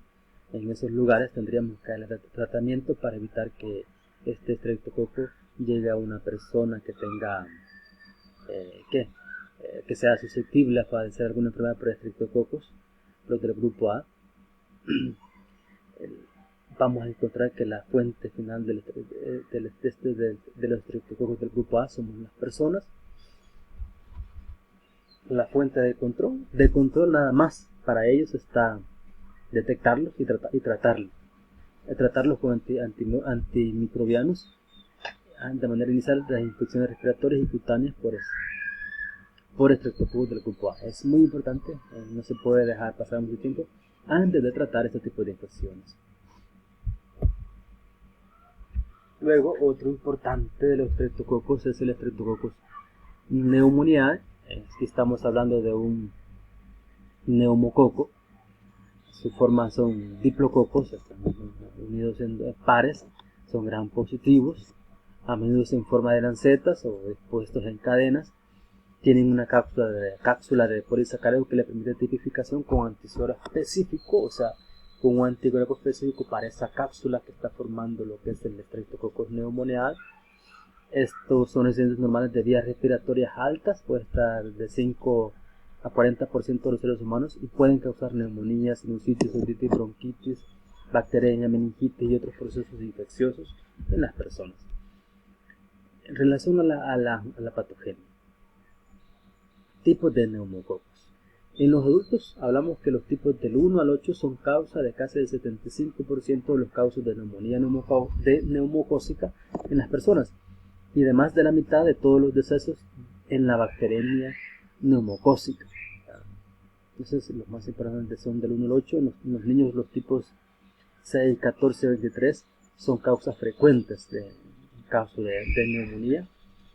en esos lugares tendríamos que darle tratamiento para evitar que este estreptococo llegue a una persona que tenga que sea susceptible a padecer alguna enfermedad por estreptococos, los del grupo A. Vamos a encontrar que la fuente final de los estreptococos del grupo A somos las personas. La fuente de control nada más para ellos está detectarlos y tratarlos. Tratarlos con antimicrobianos de manera inicial las infecciones respiratorias y cutáneas por estreptococcus del grupo A. Es muy importante, no se puede dejar pasar mucho tiempo antes de tratar este tipo de infecciones. Luego, otro importante de los estreptococos es el Streptococcus pneumoniae. Aquí estamos hablando de un neumococo. Su forma son diplococos, están unidos en pares, son gram positivos, a menudo en forma de lancetas o expuestos en cadenas. Tienen una cápsula de polisacárido que le permite tipificación con antisuero específico, o sea, con un anticuerpo específico para esa cápsula que está formando lo que es el Streptococcus pneumoniae. Estos son residentes normales de vías respiratorias altas, puede estar de 5 a 40% de los seres humanos y pueden causar neumonía, sinusitis, otitis, bronquitis, bacteriana, meningitis y otros procesos infecciosos en las personas. En relación a la patogenia, tipos de neumococos. En los adultos hablamos que los tipos del 1 al 8 son causa de casi el 75% de los casos de neumonía neumocócica en las personas y de más de la mitad de todos los decesos en la bacteriemia neumocócica. Entonces los más importantes son del 1 al 8. En los niños los tipos 6, 14, 23 son causas frecuentes de neumonía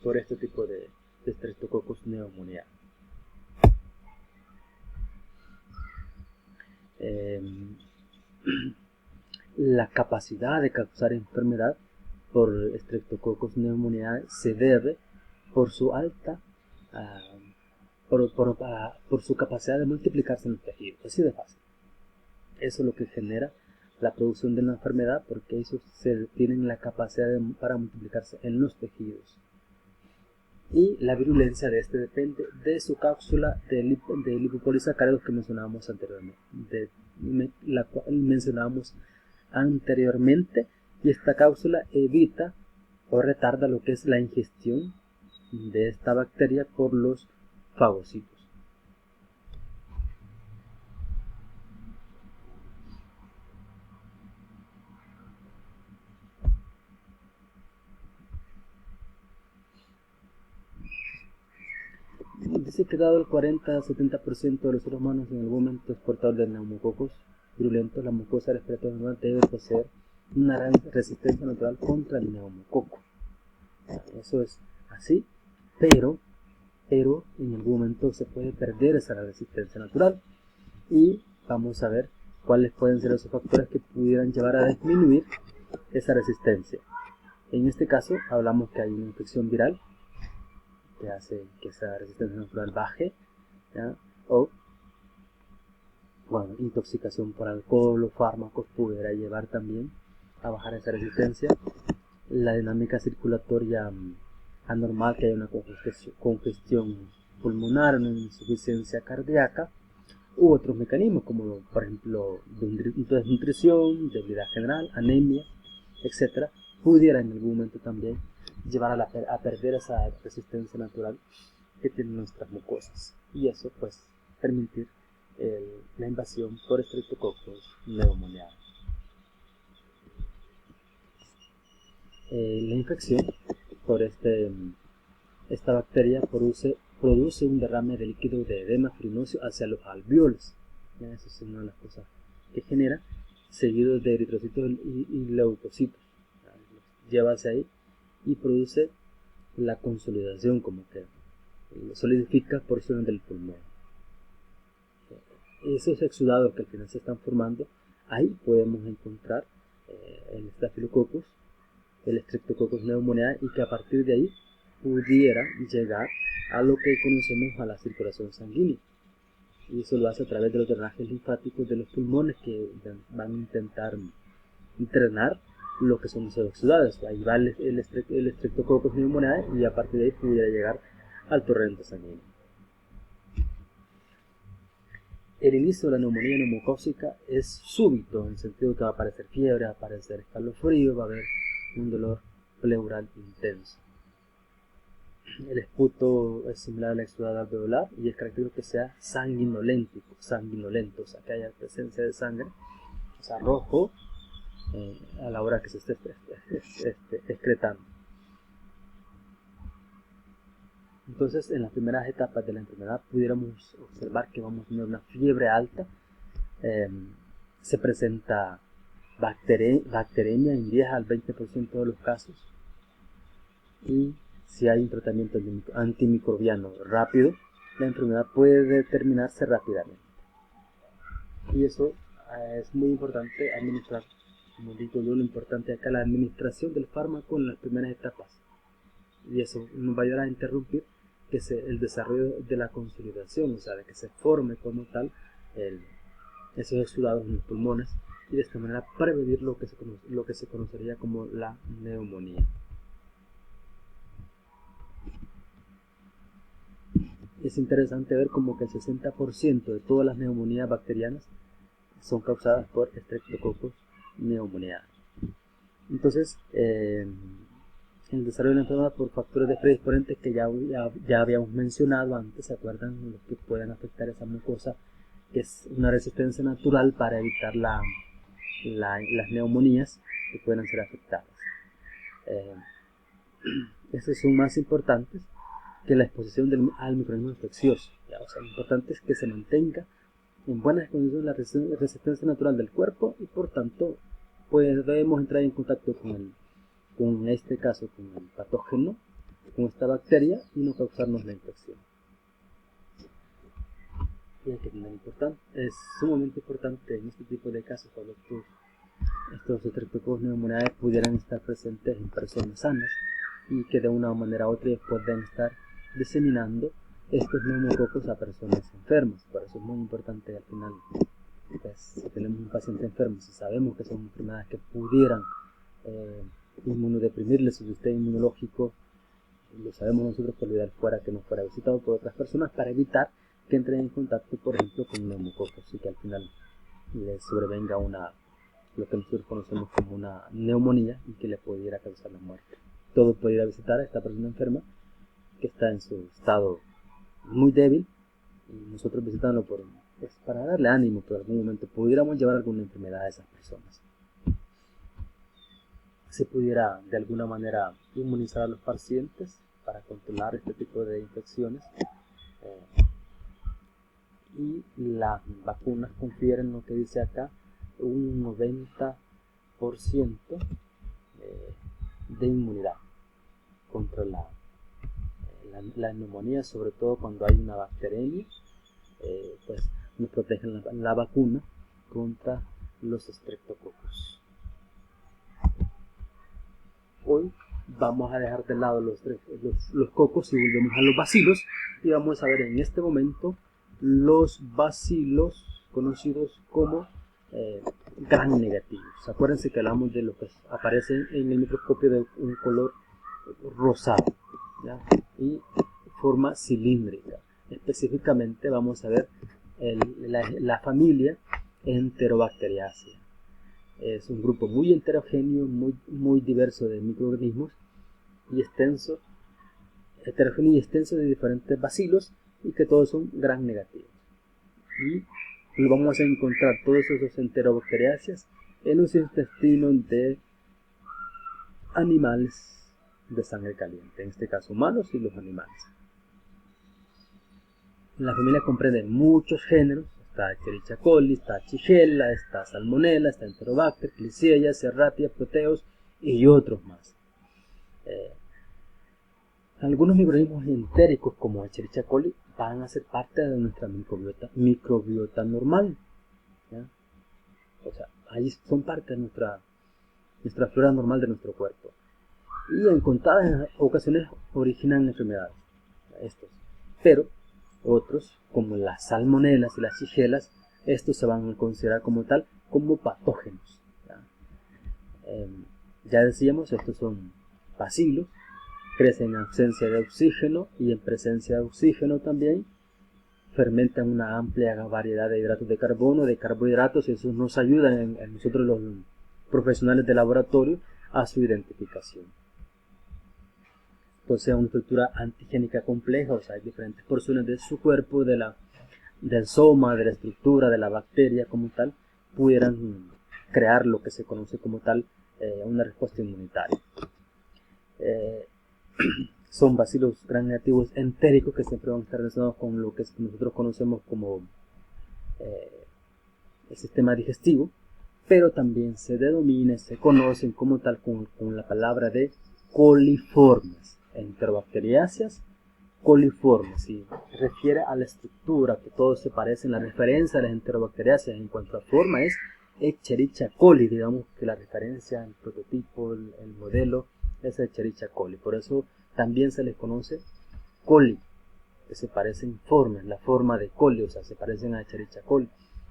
por este tipo de Streptococcus pneumoniae. La capacidad de causar enfermedad por Streptococcus pneumoniae se debe por su alta por su capacidad de multiplicarse en los tejidos, así de fácil. Eso es lo que genera la producción de la enfermedad, porque ellos tienen la capacidad para multiplicarse en los tejidos. Y la virulencia de este depende de su cápsula de lipopolisacáridos que mencionábamos anteriormente, y esta cápsula evita o retarda lo que es la ingestión de esta bacteria por los fagocitos. dice que dado el 40-70% de los seres humanos en algún momento es portador de neumococos virulentos, la mucosa respiratoria normal debe poseer una gran resistencia natural contra el neumococo. Eso es así, pero en algún momento se puede perder esa resistencia natural y vamos a ver cuáles pueden ser esos factores que pudieran llevar a disminuir esa resistencia. En este caso hablamos que hay una infección viral que hace que esa resistencia natural baje, ¿ya? O bueno, intoxicación por alcohol o fármacos pudiera llevar también a bajar esa resistencia. La dinámica circulatoria anormal, que hay una congestión pulmonar, una insuficiencia cardíaca u otros mecanismos como por ejemplo desnutrición, debilidad general, anemia, etcétera, pudiera en algún momento también llevar a perder esa resistencia natural que tienen nuestras mucosas y eso pues permitir la invasión por Streptococcus pneumoniae. La infección por esta bacteria produce un derrame de líquido de edema fibrinógeno hacia los alvéolos. Esa es una de las cosas que genera, seguido de eritrocitos y leucocitos. Lleva hacia ahí y produce la consolidación, como que solidifica porciones del pulmón. Esos exudados que al final se están formando, ahí podemos encontrar el Staphylococcus, el Streptococcus pneumoniae, y que a partir de ahí pudiera llegar a lo que conocemos a la circulación sanguínea. Y eso lo hace a través de los drenajes linfáticos de los pulmones que van a intentar drenar lo que son esos exudados. Ahí va el Streptococcus pneumoniae y a partir de ahí pudiera llegar al torrente sanguíneo. El inicio de la neumonía neumocócica es súbito, en el sentido que va a aparecer fiebre, va a aparecer escalofrío, va a haber un dolor pleural intenso. El esputo es similar al exudado alveolar y es característico que sea sanguinolento, o sea que haya presencia de sangre, o sea rojo, a la hora que se esté excretando. Entonces, en las primeras etapas de la enfermedad pudiéramos observar que vamos a tener una fiebre alta, se presenta bacteremia en 10 al 20% de los casos, y si hay un tratamiento antimicrobiano rápido, la enfermedad puede terminarse rápidamente. Y eso es muy importante administrar, como digo yo, lo importante acá, la administración del fármaco en las primeras etapas. Y eso nos va a ayudar a interrumpir el desarrollo de la consolidación, o sea, de que se forme como tal esos exudados en los pulmones, y de esta manera prevenir lo que se conocería como la neumonía. Es interesante ver como que el 60% de todas las neumonías bacterianas son causadas por Streptococcus pneumoniae. Entonces, el desarrollo de la enfermedad por factores de predisponentes que ya habíamos mencionado antes, ¿se acuerdan? Los que pueden afectar esa mucosa, que es una resistencia natural para evitar las neumonías que puedan ser afectadas. Estos son más importantes que la exposición al microorganismo infeccioso. O sea, lo importante es que se mantenga en buenas condiciones la resistencia natural del cuerpo y por tanto pues debemos entrar en contacto con este caso, con el patógeno, con esta bacteria, y no causarnos la infección. Y hay que tener es sumamente importante en este tipo de casos cuando estos Streptococcus pneumoniae pudieran estar presentes en personas sanas y que de una manera u otra puedan estar diseminando estos neumococos a personas enfermas. Por eso es muy importante al final, pues, si tenemos un paciente enfermo, si sabemos que son enfermedades que pudieran inmunodeprimirle su sistema inmunológico, lo sabemos nosotros, por lo ideal fuera que no fuera visitado por otras personas para evitar que entren en contacto, por ejemplo, con neumococos y que al final le sobrevenga lo que nosotros conocemos como una neumonía y que le pudiera causar la muerte. Todo puede ir a visitar a esta persona enferma que está en su estado muy débil y nosotros visitándolo para darle ánimo, pero en algún momento pudiéramos llevar alguna enfermedad a esas personas. Se pudiera de alguna manera inmunizar a los pacientes para controlar este tipo de infecciones, y las vacunas confieren lo que dice acá un 90% de inmunidad contra la neumonía, sobre todo cuando hay una bacteremia. Pues nos protegen la vacuna contra los estreptococos. Hoy vamos a dejar de lado los cocos y volvemos a los bacilos, y vamos a ver en este momento los bacilos conocidos como gran negativos. Acuérdense que hablamos de lo que aparece en el microscopio de un color rosado, ¿ya? Y forma cilíndrica. Específicamente vamos a ver la familia Enterobacteriaceae. Es un grupo muy heterogéneo, muy diverso de microorganismos y heterogéneo y extenso de diferentes bacilos, y que todos son gran negativos. Y vamos a encontrar todos esos Enterobacteriaceae en los intestinos de animales de sangre caliente, en este caso humanos y los animales. La familia comprende muchos géneros. Está Escherichia coli, está Shigella, está Salmonella, está Enterobacter, Klebsiella, Serratia, Proteus y otros más. Algunos microorganismos entéricos como Escherichia coli van a ser parte de nuestra microbiota normal, ¿ya? O sea, ahí son parte de nuestra flora normal de nuestro cuerpo, y en contadas ocasiones originan enfermedades, pero otros como las salmonelas y las shigellas, estos se van a considerar como tal, como patógenos, ¿ya? Ya decíamos, estos son bacilos, crecen en ausencia de oxígeno y en presencia de oxígeno también, fermentan una amplia variedad de hidratos de carbono, de carbohidratos, y eso nos ayuda en nosotros los profesionales de laboratorio a su identificación. Posee una estructura antigénica compleja, o sea, hay diferentes porciones de su cuerpo, del soma, de la estructura, de la bacteria como tal, pudieran crear lo que se conoce como tal una respuesta inmunitaria. Son bacilos gran negativos entéricos que siempre van a estar relacionados con lo que nosotros conocemos como el sistema digestivo, pero también se denomina, se conocen como tal con la palabra de coliformes. Enterobacteriáceas coliformes, y refiere a la estructura, que todos se parecen. La referencia a las Enterobacteriáceas en cuanto a forma es Escherichia coli, digamos que la referencia, el prototipo, el modelo es Escherichia coli. Por eso también se les conoce coli, que se parecen formas, la forma de coli, o sea, se parecen a Escherichia coli.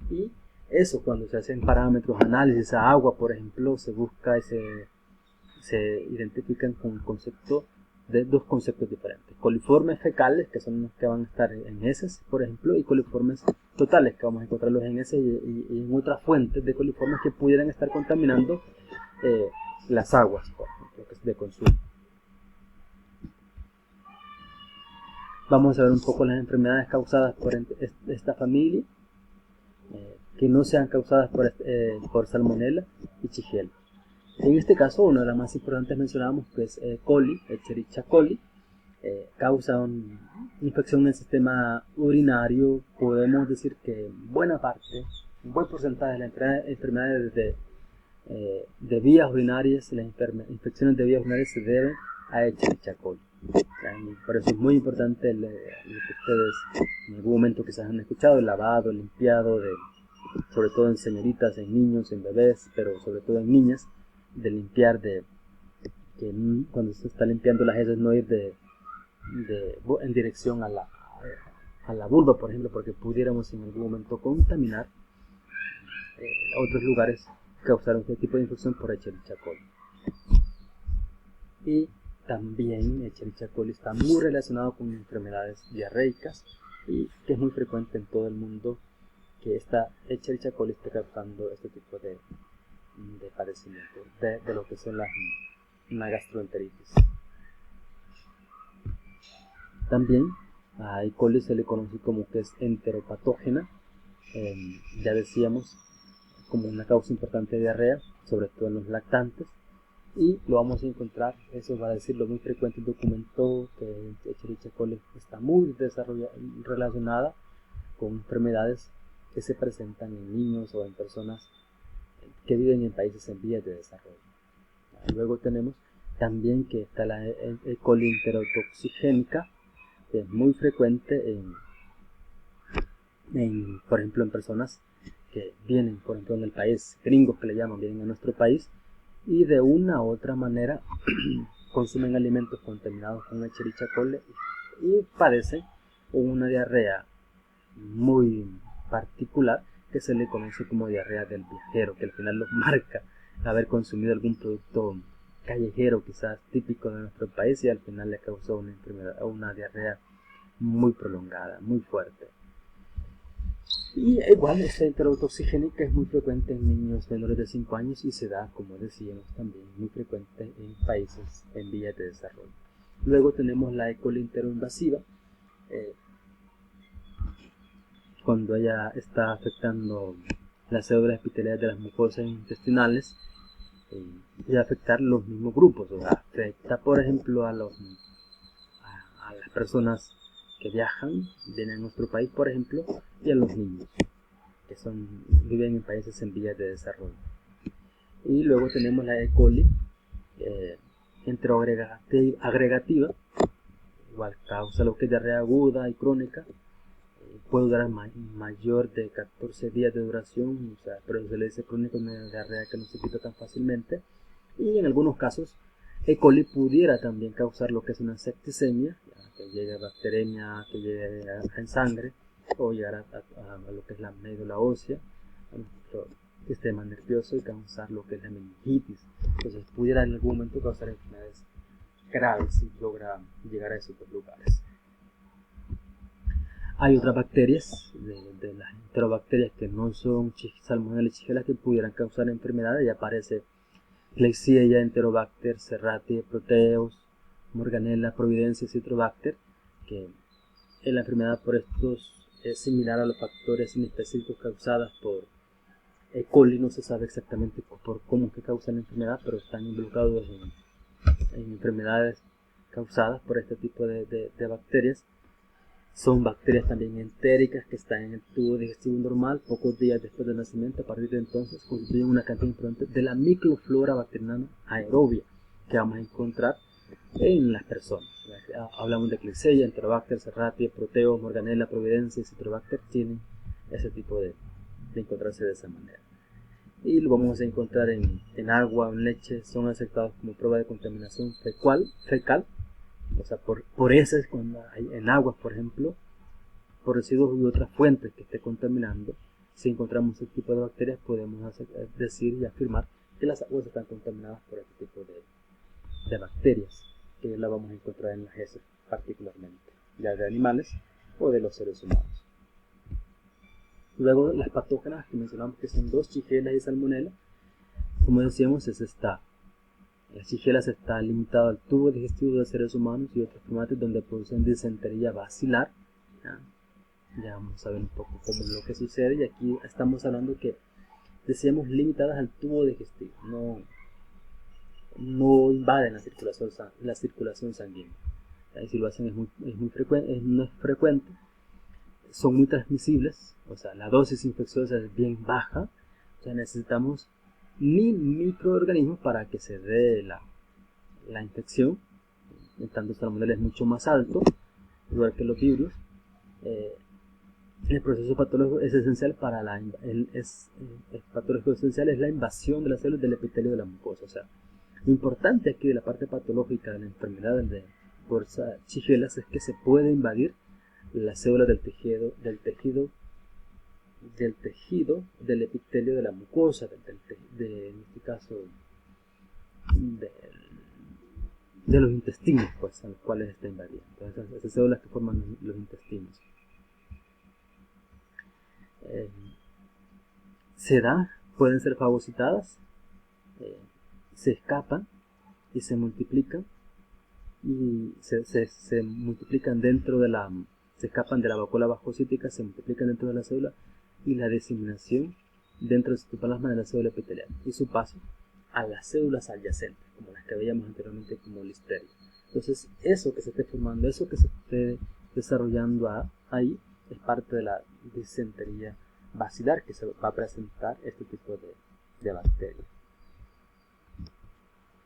Y eso, cuando se hacen parámetros, análisis a agua, por ejemplo, se busca y se identifican con el concepto de dos conceptos diferentes: coliformes fecales, que son los que van a estar en heces, por ejemplo, y coliformes totales, que vamos a encontrarlos en heces y en otras fuentes de coliformes que pudieran estar contaminando las aguas, por ejemplo, que es de consumo. Vamos a ver un poco las enfermedades causadas por esta familia, que no sean causadas por Salmonella y Shigella. En este caso, una de las más importantes mencionábamos, que es coli, Escherichia coli, causa una infección en el sistema urinario. Podemos decir que buena parte, un buen porcentaje de las enfermedades de vías urinarias, las infecciones de vías urinarias se deben a Escherichia coli. Por eso es muy importante lo que ustedes en algún momento quizás han escuchado: el lavado, el limpiado, sobre todo en señoritas, en niños, en bebés, pero sobre todo en niñas, de limpiar, que cuando se está limpiando las heces no ir en dirección a la vulva, por ejemplo, porque pudiéramos en algún momento contaminar otros lugares, causar este tipo de infección por Escherichia coli. Y también Escherichia coli está muy relacionado con enfermedades diarreicas, y que es muy frecuente en todo el mundo que esta Escherichia coli esté causando este tipo de padecimiento de lo que son una gastroenteritis. También a E. coli se le conoce como que es enteropatógena, ya decíamos, como una causa importante de diarrea, sobre todo en los lactantes, y lo vamos a encontrar, eso va a decirlo muy frecuente, documentó que Escherichia coli está muy relacionada con enfermedades que se presentan en niños o en personas que viven en países en vías de desarrollo. Luego tenemos también que está la E. coli enterotoxigénica, que es muy frecuente por ejemplo, en personas que vienen, por ejemplo, en el país, gringos que le llaman, vienen a nuestro país y de una u otra manera consumen alimentos contaminados con Escherichia coli y padecen una diarrea muy particular que se le conoce como diarrea del viajero, que al final los marca haber consumido algún producto callejero quizás típico de nuestro país y al final le causó una enfermedad, una diarrea muy prolongada, muy fuerte. Y igual esta enterotoxigénica es muy frecuente en niños menores de 5 años y se da, como decíamos también, muy frecuente en países en vías de desarrollo. Luego tenemos la E. coli enteroinvasiva, cuando ella está afectando las células epiteliales de las mucosas intestinales y afectar los mismos grupos, o sea, afecta por ejemplo a las personas que vienen a nuestro país por ejemplo, y a los niños que viven en países en vías de desarrollo. Y luego tenemos la E. coli enteroagregativa, igual causa lo que es diarrea aguda y crónica, puede durar mayor de 14 días de duración, o sea, pero se le dice crónica, una diarrea que no se quita tan fácilmente, y en algunos casos E. coli pudiera también causar lo que es una septicemia, que llegue a bacteremia, que llegue en sangre, o llegar a lo que es la médula ósea, a nuestro sistema nervioso y causar lo que es la meningitis. Entonces pudiera en algún momento causar enfermedades graves si logra llegar a esos lugares. Hay otras bacterias, de las enterobacterias que no son Salmonella y Shigella, que pudieran causar enfermedades, y aparece Klebsiella, Enterobacter, Serratia, Proteus, Morganella, Providencia, Citrobacter, que la enfermedad por estos es similar a los factores inespecíficos causados por E. coli. No se sabe exactamente por cómo que causan la enfermedad, pero están involucrados en enfermedades causadas por este tipo de bacterias. Son bacterias también entéricas que están en el tubo digestivo normal pocos días después del nacimiento. A partir de entonces constituyen una cantidad importante de la microflora bacteriana aerobia que vamos a encontrar en las personas. Hablamos de Klebsiella, Enterobacter, Serratia, Proteus, Morganella, Providencia y Citrobacter. Tienen ese tipo de encontrarse de esa manera. Y lo vamos a encontrar en agua o en leche. Son aceptados como prueba de contaminación fecal. O sea, por heces, cuando hay en aguas, por ejemplo, por residuos y otras fuentes que esté contaminando, si encontramos este tipo de bacterias, podemos decir y afirmar que las aguas están contaminadas por este tipo de bacterias, que la vamos a encontrar en las heces particularmente, ya de animales o de los seres humanos. Luego, las patógenas que mencionamos, que son 2, Shigella y Salmonella, como decíamos, la Shigella está limitada al tubo digestivo de seres humanos y otros primates donde producen disentería basilar. Ya vamos a ver un poco cómo es lo que sucede, y aquí estamos hablando que decíamos limitadas al tubo digestivo, no invaden la circulación sanguínea. Si lo hacen no es frecuente, son muy transmisibles, o sea, la dosis infecciosa es bien baja, o sea, necesitamos microorganismos para que se dé la infección. En tanto, Salmonella es mucho más alto, igual que los virus. El proceso patológico es esencial patológico esencial es la invasión de las células del epitelio de la mucosa. O sea, lo importante aquí de la parte patológica de la enfermedad por Shigella es que se puede invadir las células del tejido del epitelio de la mucosa, en este caso de los intestinos, pues, a los cuales está invadiendo. Entonces, esas células que forman los intestinos. Pueden ser fagocitadas, se escapan y se multiplican, y se multiplican se escapan de la vacuola vasocítica, se multiplican dentro de la célula, y la diseminación dentro del citoplasma de la célula epitelial y su paso a las células adyacentes, como las que veíamos anteriormente como listeria. Entonces, eso que se esté formando, eso que se esté desarrollando ahí, es parte de la disentería bacilar que se va a presentar este tipo de bacterias.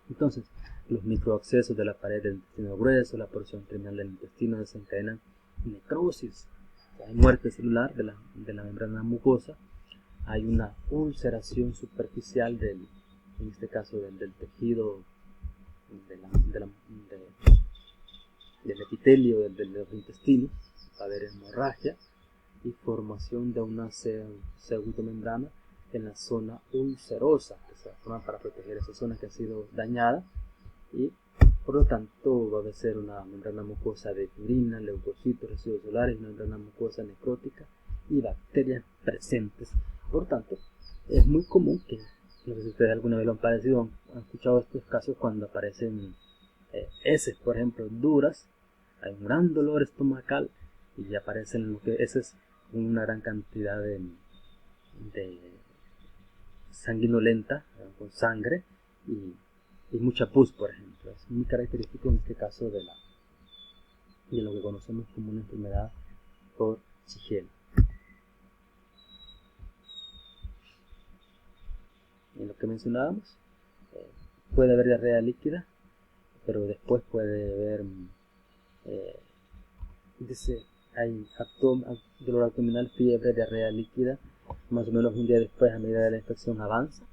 Entonces, los microabscesos de la pared del intestino grueso, la porción terminal del intestino desencadenan necrosis. Hay muerte celular de la membrana mucosa, hay una ulceración superficial en este caso del tejido del epitelio de los intestinos, va a haber hemorragia y formación de una pseudomembrana en la zona ulcerosa, que se forma para proteger esa zona que ha sido dañada, y por lo tanto va a ser una membrana mucosa de fibrina, leucocitos, residuos celulares, una membrana mucosa necrótica y bacterias presentes. Por lo tanto, es muy común que, no sé si ustedes alguna vez lo han padecido, han escuchado estos casos cuando aparecen heces, por ejemplo, duras, hay un gran dolor estomacal y aparecen lo que heces una gran cantidad de sanguinolenta, con sangre y mucha pus, por ejemplo. Es muy característico en este caso de lo que conocemos como una enfermedad por Shigella. En lo que mencionábamos, puede haber diarrea líquida, pero después puede haber hay dolor abdominal, fiebre, diarrea líquida, más o menos un día después, a medida de la infección avanza,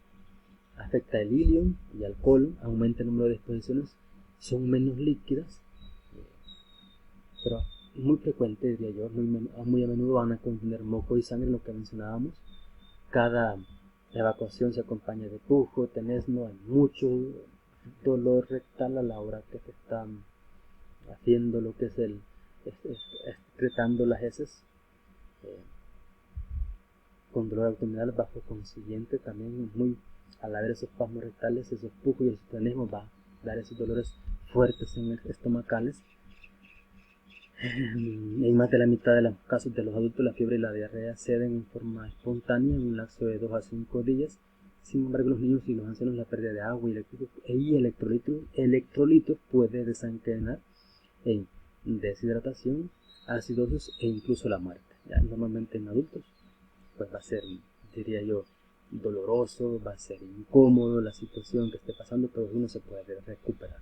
afecta el ilion y al colon, aumenta el número de exposiciones, son menos líquidas, pero muy frecuente, diría yo, muy a menudo van a contener moco y sangre, lo que mencionábamos. Cada evacuación se acompaña de pujo, tenesmo, hay mucho dolor rectal a la hora que se están haciendo lo que es excretando las heces, con dolor abdominal, bajo consiguiente también al haber esos espasmos rectales, esos pujos y el tenesmo va a dar esos dolores fuertes estomacales. En más de la mitad de los casos de los adultos, la fiebre y la diarrea ceden en forma espontánea en un lapso de 2 a 5 días. Sin embargo, los niños y los ancianos, la pérdida de agua y electrolitos puede desencadenar en deshidratación, acidosis e incluso la muerte. ¿Ya? Normalmente en adultos pues va a ser, diría yo, doloroso, va a ser incómodo la situación que esté pasando, pero uno se puede recuperar.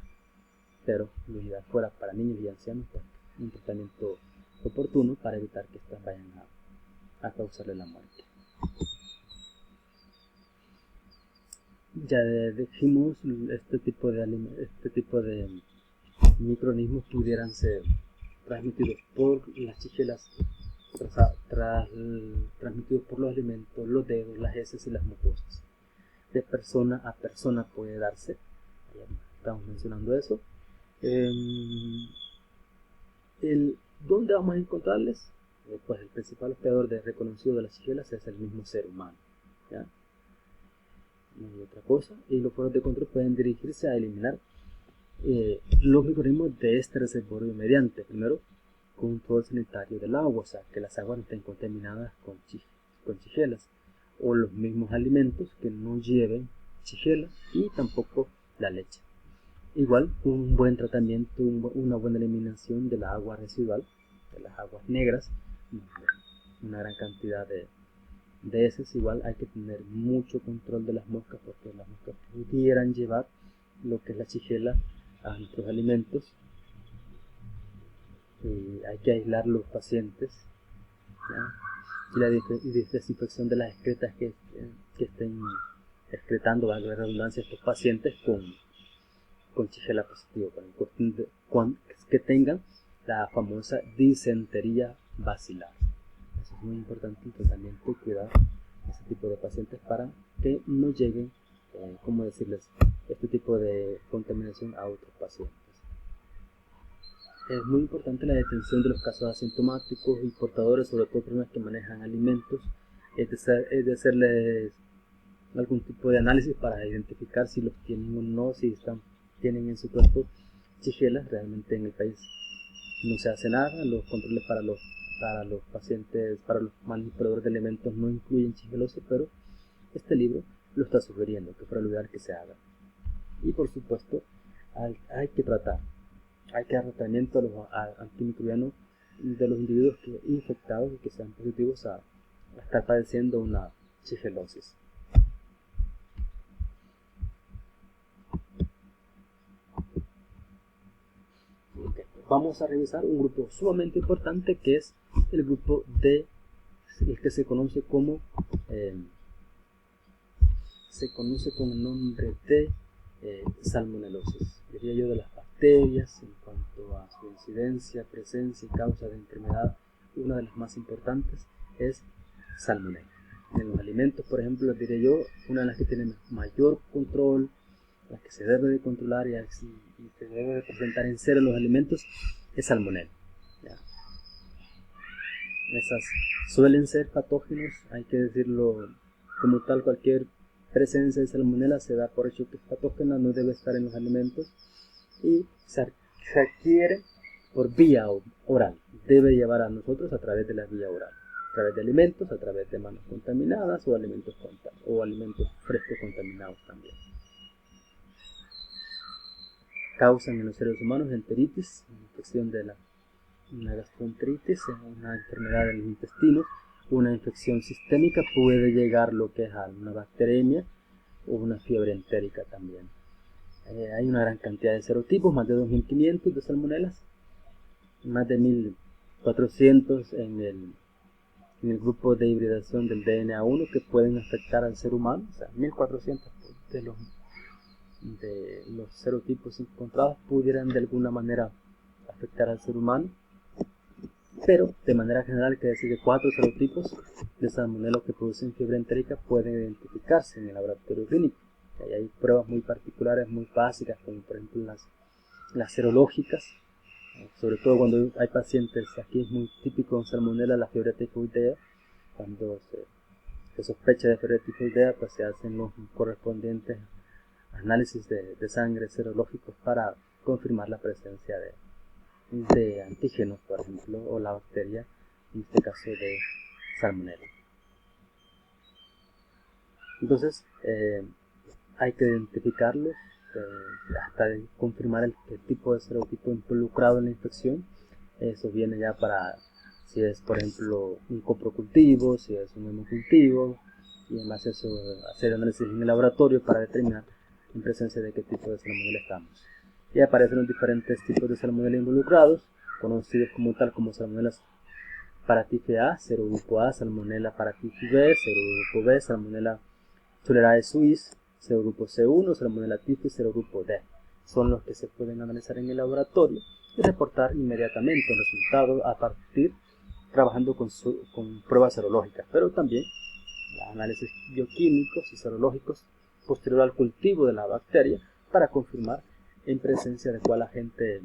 Pero lo ideal fuera para niños y ancianos, pues, un tratamiento oportuno para evitar que estas vayan a causarle la muerte. Ya dijimos, este tipo de microorganismos pudieran ser transmitidos por las chichelas, transmitidos por los alimentos, los dedos, las heces y las mucosas. De persona a persona puede darse, ya estamos mencionando eso. ¿Dónde vamos a encontrarles? Pues el principal hospedador reconocido de las chichelas es el mismo ser humano, ¿ya? No hay otra cosa. Y los foros de control pueden dirigirse a eliminar los microorganismos de este reservorio mediante, primero, control sanitario del agua, o sea, que las aguas no estén contaminadas con chichelas, o los mismos alimentos que no lleven chichelas, y tampoco la leche. Igual, un buen tratamiento, una buena eliminación de la agua residual, de las aguas negras, una gran cantidad de heces. Igual hay que tener mucho control de las moscas, porque las moscas pudieran llevar lo que es la shigella a nuestros alimentos. Hay que aislar los pacientes, ¿ya? Y la desinfección de las excretas que estén excretando, valga la redundancia, estos pacientes con shigella positivo, que tengan la famosa disentería bacilar. Eso es muy importante, el tratamiento y cuidar a ese tipo de pacientes para que no lleguen, ¿cómo decirles?, este tipo de contaminación a otros pacientes. Es muy importante la detención de los casos asintomáticos y portadores, sobre todo personas que manejan alimentos, es de hacerles algún tipo de análisis para identificar si los tienen o no, si tienen en su cuerpo shigellas. Realmente en el país no se hace nada, los controles para los pacientes, para los manipuladores de alimentos no incluyen shigellosis, pero este libro lo está sugiriendo, que fuera el lugar que se haga. Y por supuesto hay que dar tratamiento a los antimicrobianos de los individuos infectados y que sean positivos a estar padeciendo una shigellosis. Okay. Vamos a revisar un grupo sumamente importante que es el grupo de el que se conoce como con el nombre de salmonelosis, diría yo, de las bacterias en cuanto a su incidencia, presencia y causa de enfermedad. Una de las más importantes es salmonela. En los alimentos, por ejemplo, diré yo, una de las que tiene mayor control, la que se debe de controlar y se debe de presentar en cero en los alimentos, es salmonela. ¿Ya? Esas suelen ser patógenos, hay que decirlo como tal. Cualquier presencia de salmonela se da por hecho que es patógena, no debe estar en los alimentos y se adquiere por vía oral, debe llevar a nosotros a través de la vía oral, a través de alimentos, a través de manos contaminadas o alimentos frescos contaminados también. Causan en los seres humanos enteritis, infección de una gastroenteritis, una enfermedad en los intestinos. Una infección sistémica puede llegar lo que es a una bacteremia o una fiebre entérica también. Hay una gran cantidad de serotipos, más de 2500 de salmonelas, más de 1400 en el grupo de hibridación del DNA1 que pueden afectar al ser humano. O sea, 1400 de los serotipos encontrados pudieran de alguna manera afectar al ser humano. Pero de manera general hay que decir que 4 serotipos de salmonela que producen fiebre entérica pueden identificarse en el laboratorio clínico. Y hay pruebas muy particulares, muy básicas, como por ejemplo las serológicas, sobre todo cuando hay pacientes. Aquí es muy típico en salmonela la fiebre tifoidea. Cuando se sospecha de fiebre tifoidea, pues se hacen los correspondientes análisis de sangre serológicos para confirmar la presencia de antígenos, por ejemplo, o la bacteria, en este caso de salmonella. Entonces, hay que identificarlos hasta confirmar el tipo de serotipo involucrado en la infección. Eso viene ya para si es, por ejemplo, un coprocultivo, si es un hemocultivo, y además eso, hacer análisis en el laboratorio para determinar en presencia de qué tipo de salmonella estamos. Y aparecen los diferentes tipos de salmonella involucrados, conocidos como tal como salmonelas paratife A, serogrupo A, salmonella paratife B, serogrupo B, salmonella Cholerae suis, serogrupo C1, salmonella typhi, serogrupo D. Son los que se pueden analizar en el laboratorio y reportar inmediatamente el resultado a partir trabajando con pruebas serológicas, pero también análisis bioquímicos y serológicos posterior al cultivo de la bacteria para confirmar en presencia de cuál agente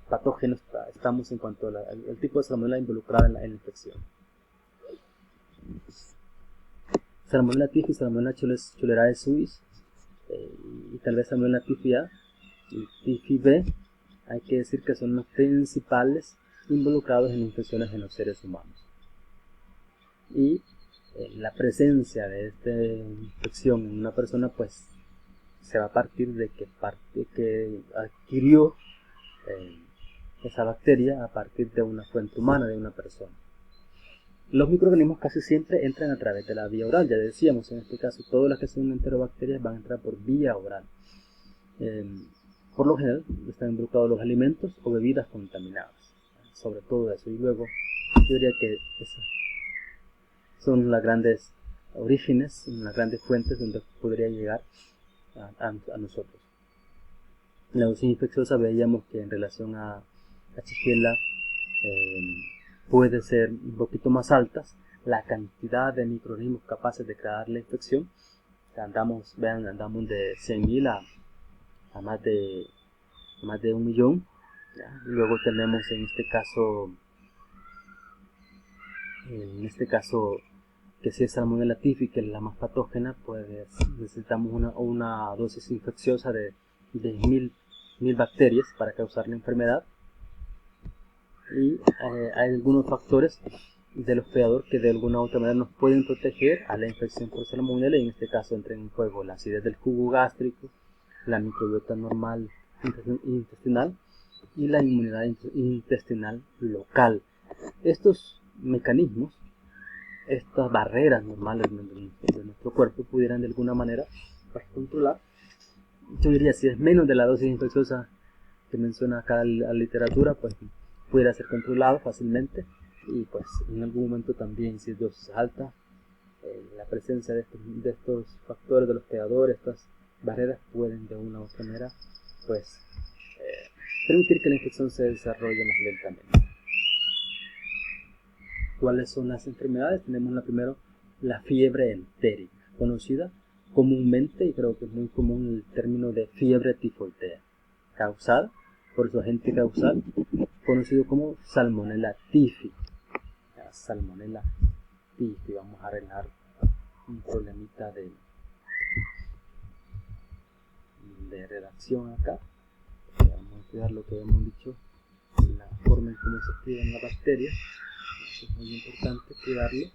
patógeno estamos en cuanto al tipo de salmonella involucrada en la infección. Salmonella typhi, salmonella Cholerae suis y tal vez salmonella typhi A y typhi B, hay que decir que son los principales involucrados en infecciones en los seres humanos. Y la presencia de esta infección en una persona pues se va a partir de que adquirió esa bacteria a partir de una fuente humana, de una persona. Los microorganismos casi siempre entran a través de la vía oral, ya decíamos, en este caso todas las que son enterobacterias van a entrar por vía oral. Por lo general están involucrados los alimentos o bebidas contaminadas, sobre todo eso. Y luego yo diría que esas son las grandes orígenes, las grandes fuentes donde podría llegar a nosotros. En la dosis infecciosa veíamos que en relación a Shigella puede ser un poquito más altas la cantidad de microorganismos capaces de crear la infección. Andamos de 100.000 a más de 1.000.000. ¿Ya? Luego tenemos en este caso que si es salmonella typhi, que es la más patógena, pues necesitamos una dosis infecciosa de 1.000 bacterias para causar la enfermedad. Y hay algunos factores del hospedador que de alguna u otra manera nos pueden proteger a la infección por salmonella, y en este caso entra en juego la acidez del jugo gástrico, la microbiota normal intestinal y la inmunidad intestinal local. Estos mecanismos, estas barreras normales de nuestro cuerpo pudieran de alguna manera pues, controlar. Yo diría, si es menos de la dosis infecciosa que menciona acá la literatura, pues pudiera ser controlado fácilmente, y pues en algún momento también, si es dosis alta, la presencia de estos factores, de los pegadores, estas barreras pueden de una u otra manera pues permitir que la infección se desarrolle más lentamente. ¿Cuáles son las enfermedades? Tenemos la primera, la fiebre entérica, conocida comúnmente, y creo que es muy común el término de fiebre tifoidea, causada por su agente causal, conocido como Salmonella typhi. La Salmonella typhi, vamos a arreglar un problemita de redacción acá. Vamos a cuidar lo que hemos dicho, la forma en cómo se escriben las bacterias. Es muy importante cuidarlo.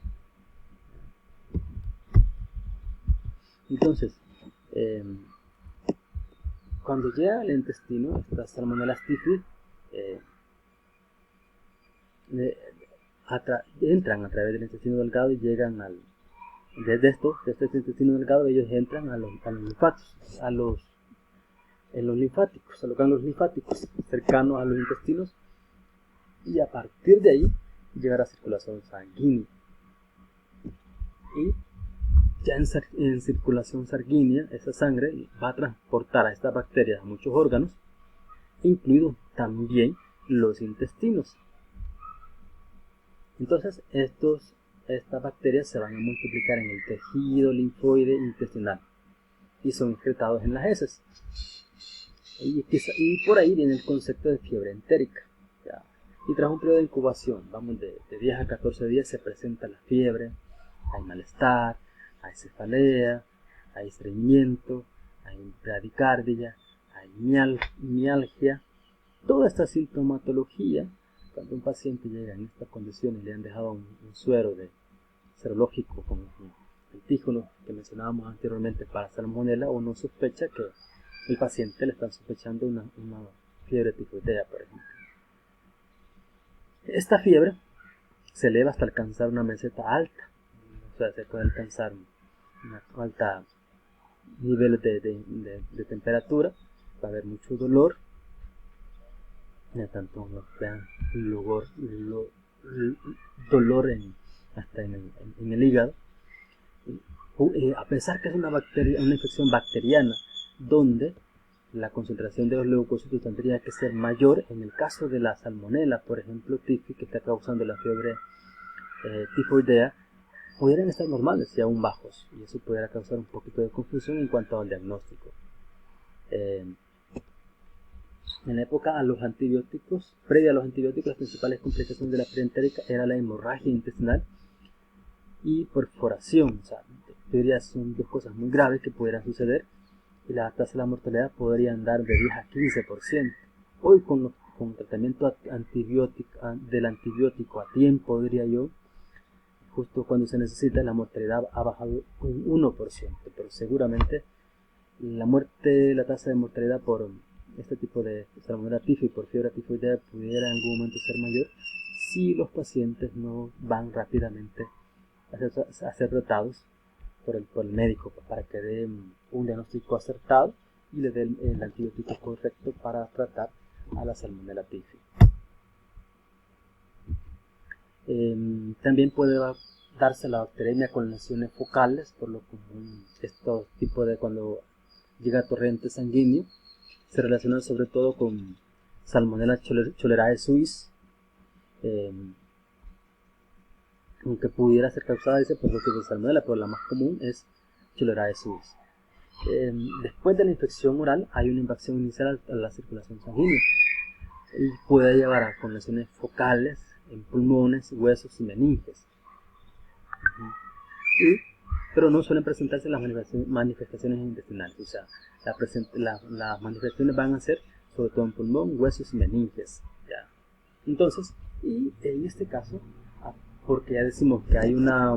Entonces, cuando llega al intestino, estas Salmonella typhi entran a través del intestino delgado y llegan desde este intestino delgado ellos entran a los linfáticos, en los linfáticos, a los ganglios linfáticos cercanos a los intestinos, y a partir de ahí llegar a circulación sanguínea. Y ya en circulación sanguínea, esa sangre va a transportar a estas bacterias a muchos órganos, incluidos también los intestinos. Entonces estas bacterias se van a multiplicar en el tejido linfoide intestinal y son excretados en las heces. Y por ahí viene el concepto de fiebre entérica. ¿Ya? Y tras un periodo de incubación, vamos de 10 a 14 días, se presenta la fiebre, hay malestar, hay cefalea, hay estreñimiento, hay bradicardia, hay mialgia. Toda esta sintomatología, cuando un paciente llega en esta condición y le han dejado un suero serológico con antígenos que mencionábamos anteriormente para Salmonella, uno sospecha que el paciente le están sospechando una fiebre tifoidea, por ejemplo. Esta fiebre se eleva hasta alcanzar una meseta alta, o sea, se puede alcanzar una alta nivel de temperatura, va a haber mucho dolor, ya tanto nos vean dolor hasta en el hígado, a pesar que es una infección bacteriana, donde la concentración de los leucocitos tendría que ser mayor. En el caso de la Salmonella, por ejemplo, typhi, que está causando la fiebre tifoidea, pudieran estar normales y aún bajos, y eso pudiera causar un poquito de confusión en cuanto al diagnóstico. En la época a los antibióticos, previa a los antibióticos, las principales complicaciones de la fiebre entérica era la hemorragia intestinal y perforación. O sea, son dos cosas muy graves que pudieran suceder, y la tasa de la mortalidad podría andar de 10 a 15%. Hoy con tratamiento del antibiótico a tiempo, diría yo, justo cuando se necesita, la mortalidad ha bajado un 1%, pero seguramente la tasa de mortalidad por este tipo de Salmonella typhi, por fiebre tifoidea, pudiera en algún momento ser mayor si los pacientes no van rápidamente a ser tratados por el médico para que dé un diagnóstico acertado y le dé el antibiótico correcto para tratar a la Salmonella typhi. También puede darse la bacteremia con lesiones focales, por lo común estos tipos de cuando llega torrente sanguíneo se relaciona sobre todo con Salmonella cholerae suis, aunque pudiera ser causada por otros de Salmonella, pero la más común es cholerae suis. Después de la infección oral hay una invasión inicial a la circulación sanguínea y puede llevar con lesiones focales en pulmones, huesos y meninges. Pero no suelen presentarse las manifestaciones intestinales, o sea, las manifestaciones van a ser sobre todo en pulmón, huesos y meninges. ¿Ya? Entonces, y en este caso, porque ya decimos que hay una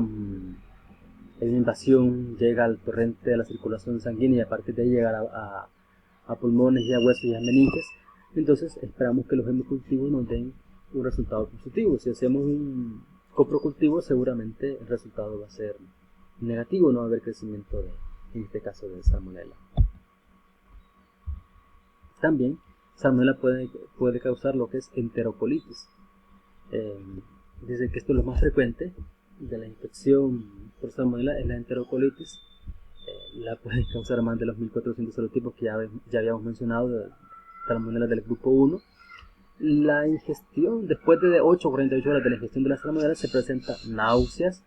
invasión, llega al torrente de la circulación sanguínea y a partir de ahí llegar a pulmones y a huesos y a meninges, Entonces esperamos que los hemocultivos nos den un resultado positivo. Si hacemos un coprocultivo, seguramente el resultado va a ser negativo, no va a haber crecimiento en este caso de Salmonella. También Salmonella puede causar lo que es enterocolitis. Dice que esto es lo más frecuente de la infección por Salmonella, es la enterocolitis. La puede causar más de los 1400 serotipos que ya habíamos mencionado de Salmonella del grupo 1. La ingestión, después de 8 o 48 horas de la ingestión de la Salmonella, se presenta náuseas,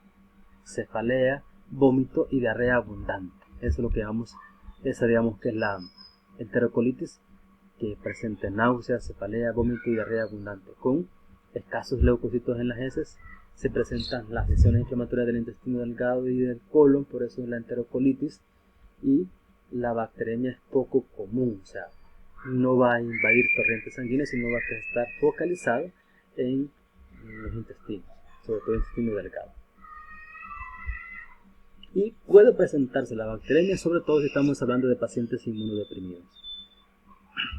cefalea, vómito y diarrea abundante. Eso es lo que digamos que es la enterocolitis, que presenta náuseas, cefalea, vómito y diarrea abundante. Con escasos leucocitos en las heces se presentan las lesiones inflamatorias del intestino delgado y del colon, por eso es la enterocolitis, y la bacteremia es poco común, o sea, no va a invadir torrentes sanguíneos, sino va a estar focalizado en los intestinos, sobre todo el intestino delgado. Y puede presentarse la bacteremia, sobre todo si estamos hablando de pacientes inmunodeprimidos.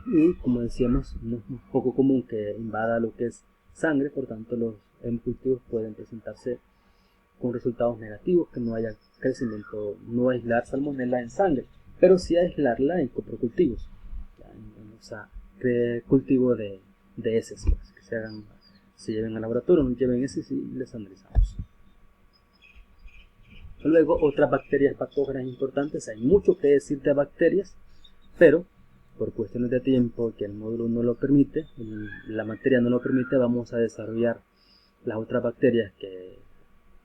Y como decíamos, no es poco común que invada lo que es sangre, por tanto los hemocultivos pueden presentarse con resultados negativos, que no haya crecimiento, no aislar Salmonella en sangre, pero sí aislarla en coprocultivos, o sea, cultivo de heces, pues, que se lleven al laboratorio, no lleven heces y les analizamos. Luego, otras bacterias patógenas importantes. Hay mucho que decir de bacterias, pero por cuestiones de tiempo, que el módulo no lo permite, la materia no lo permite, vamos a desarrollar las otras bacterias que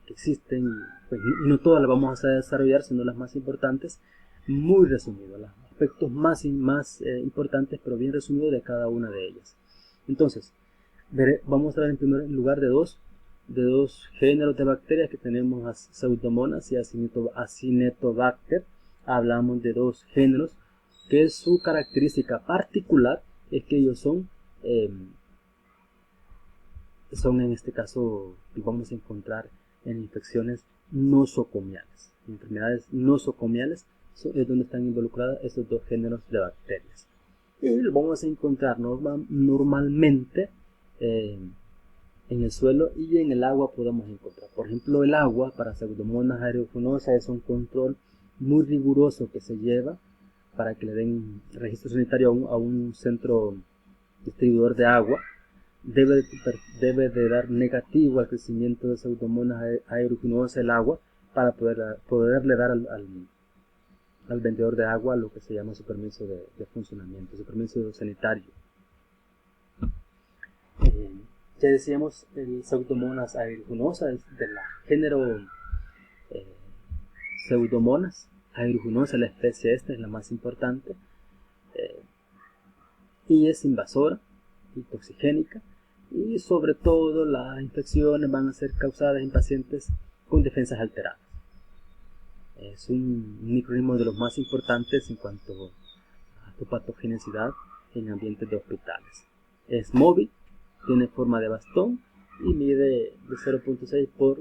existen, pues, y no todas las vamos a desarrollar, sino las más importantes, muy resumido, los aspectos más importantes, pero bien resumidos de cada una de ellas. Entonces, vamos a hablar en primer lugar de dos géneros de bacterias que tenemos, a Pseudomonas y Acinetobacter. Hablamos de dos géneros que su característica particular es que ellos son en este caso, vamos a encontrar en infecciones nosocomiales. En enfermedades nosocomiales es donde están involucradas estos dos géneros de bacterias. Y lo vamos a encontrar normalmente en el suelo y en el agua podemos encontrar. Por ejemplo, el agua para Pseudomonas aeruginosa es un control muy riguroso que se lleva para que le den registro sanitario a un centro distribuidor de agua. Debe de dar negativo al crecimiento de Pseudomonas aeruginosa el agua para poderle dar al vendedor de agua lo que se llama su permiso de funcionamiento, su permiso sanitario. Ya decíamos, el Pseudomonas aeruginosa es del género Pseudomonas aeruginosa, la especie esta es la más importante, y es invasora y toxigénica, y sobre todo las infecciones van a ser causadas en pacientes con defensas alteradas. Es un microorganismo de los más importantes en cuanto a su patogenicidad en ambientes de hospitales. Es móvil, tiene forma de bastón y mide de 0.6 por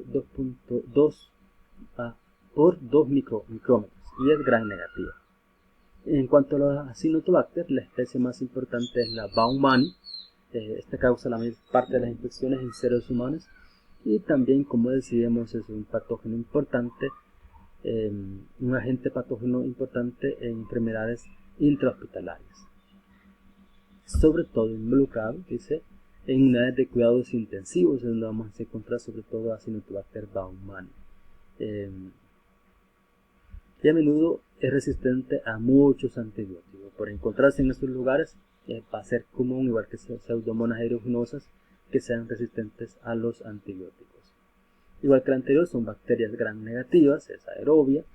2 micrómetros y es gram negativa. En cuanto a los Acinetobacter, la especie más importante es la Baumannii. Esta causa la mayor parte de las infecciones en seres humanos y también, como decíamos, es un patógeno importante, un agente patógeno importante en enfermedades intrahospitalarias, sobre todo involucrado, dice, en unidades de cuidados intensivos, es donde vamos a encontrar sobre todo Acinetobacter baumannii. Y a menudo es resistente a muchos antibióticos. Por encontrarse en estos lugares va a ser común, igual que Pseudomonas aeruginosas, que sean resistentes a los antibióticos. Igual que la anterior, son bacterias gram negativas, es aerobia,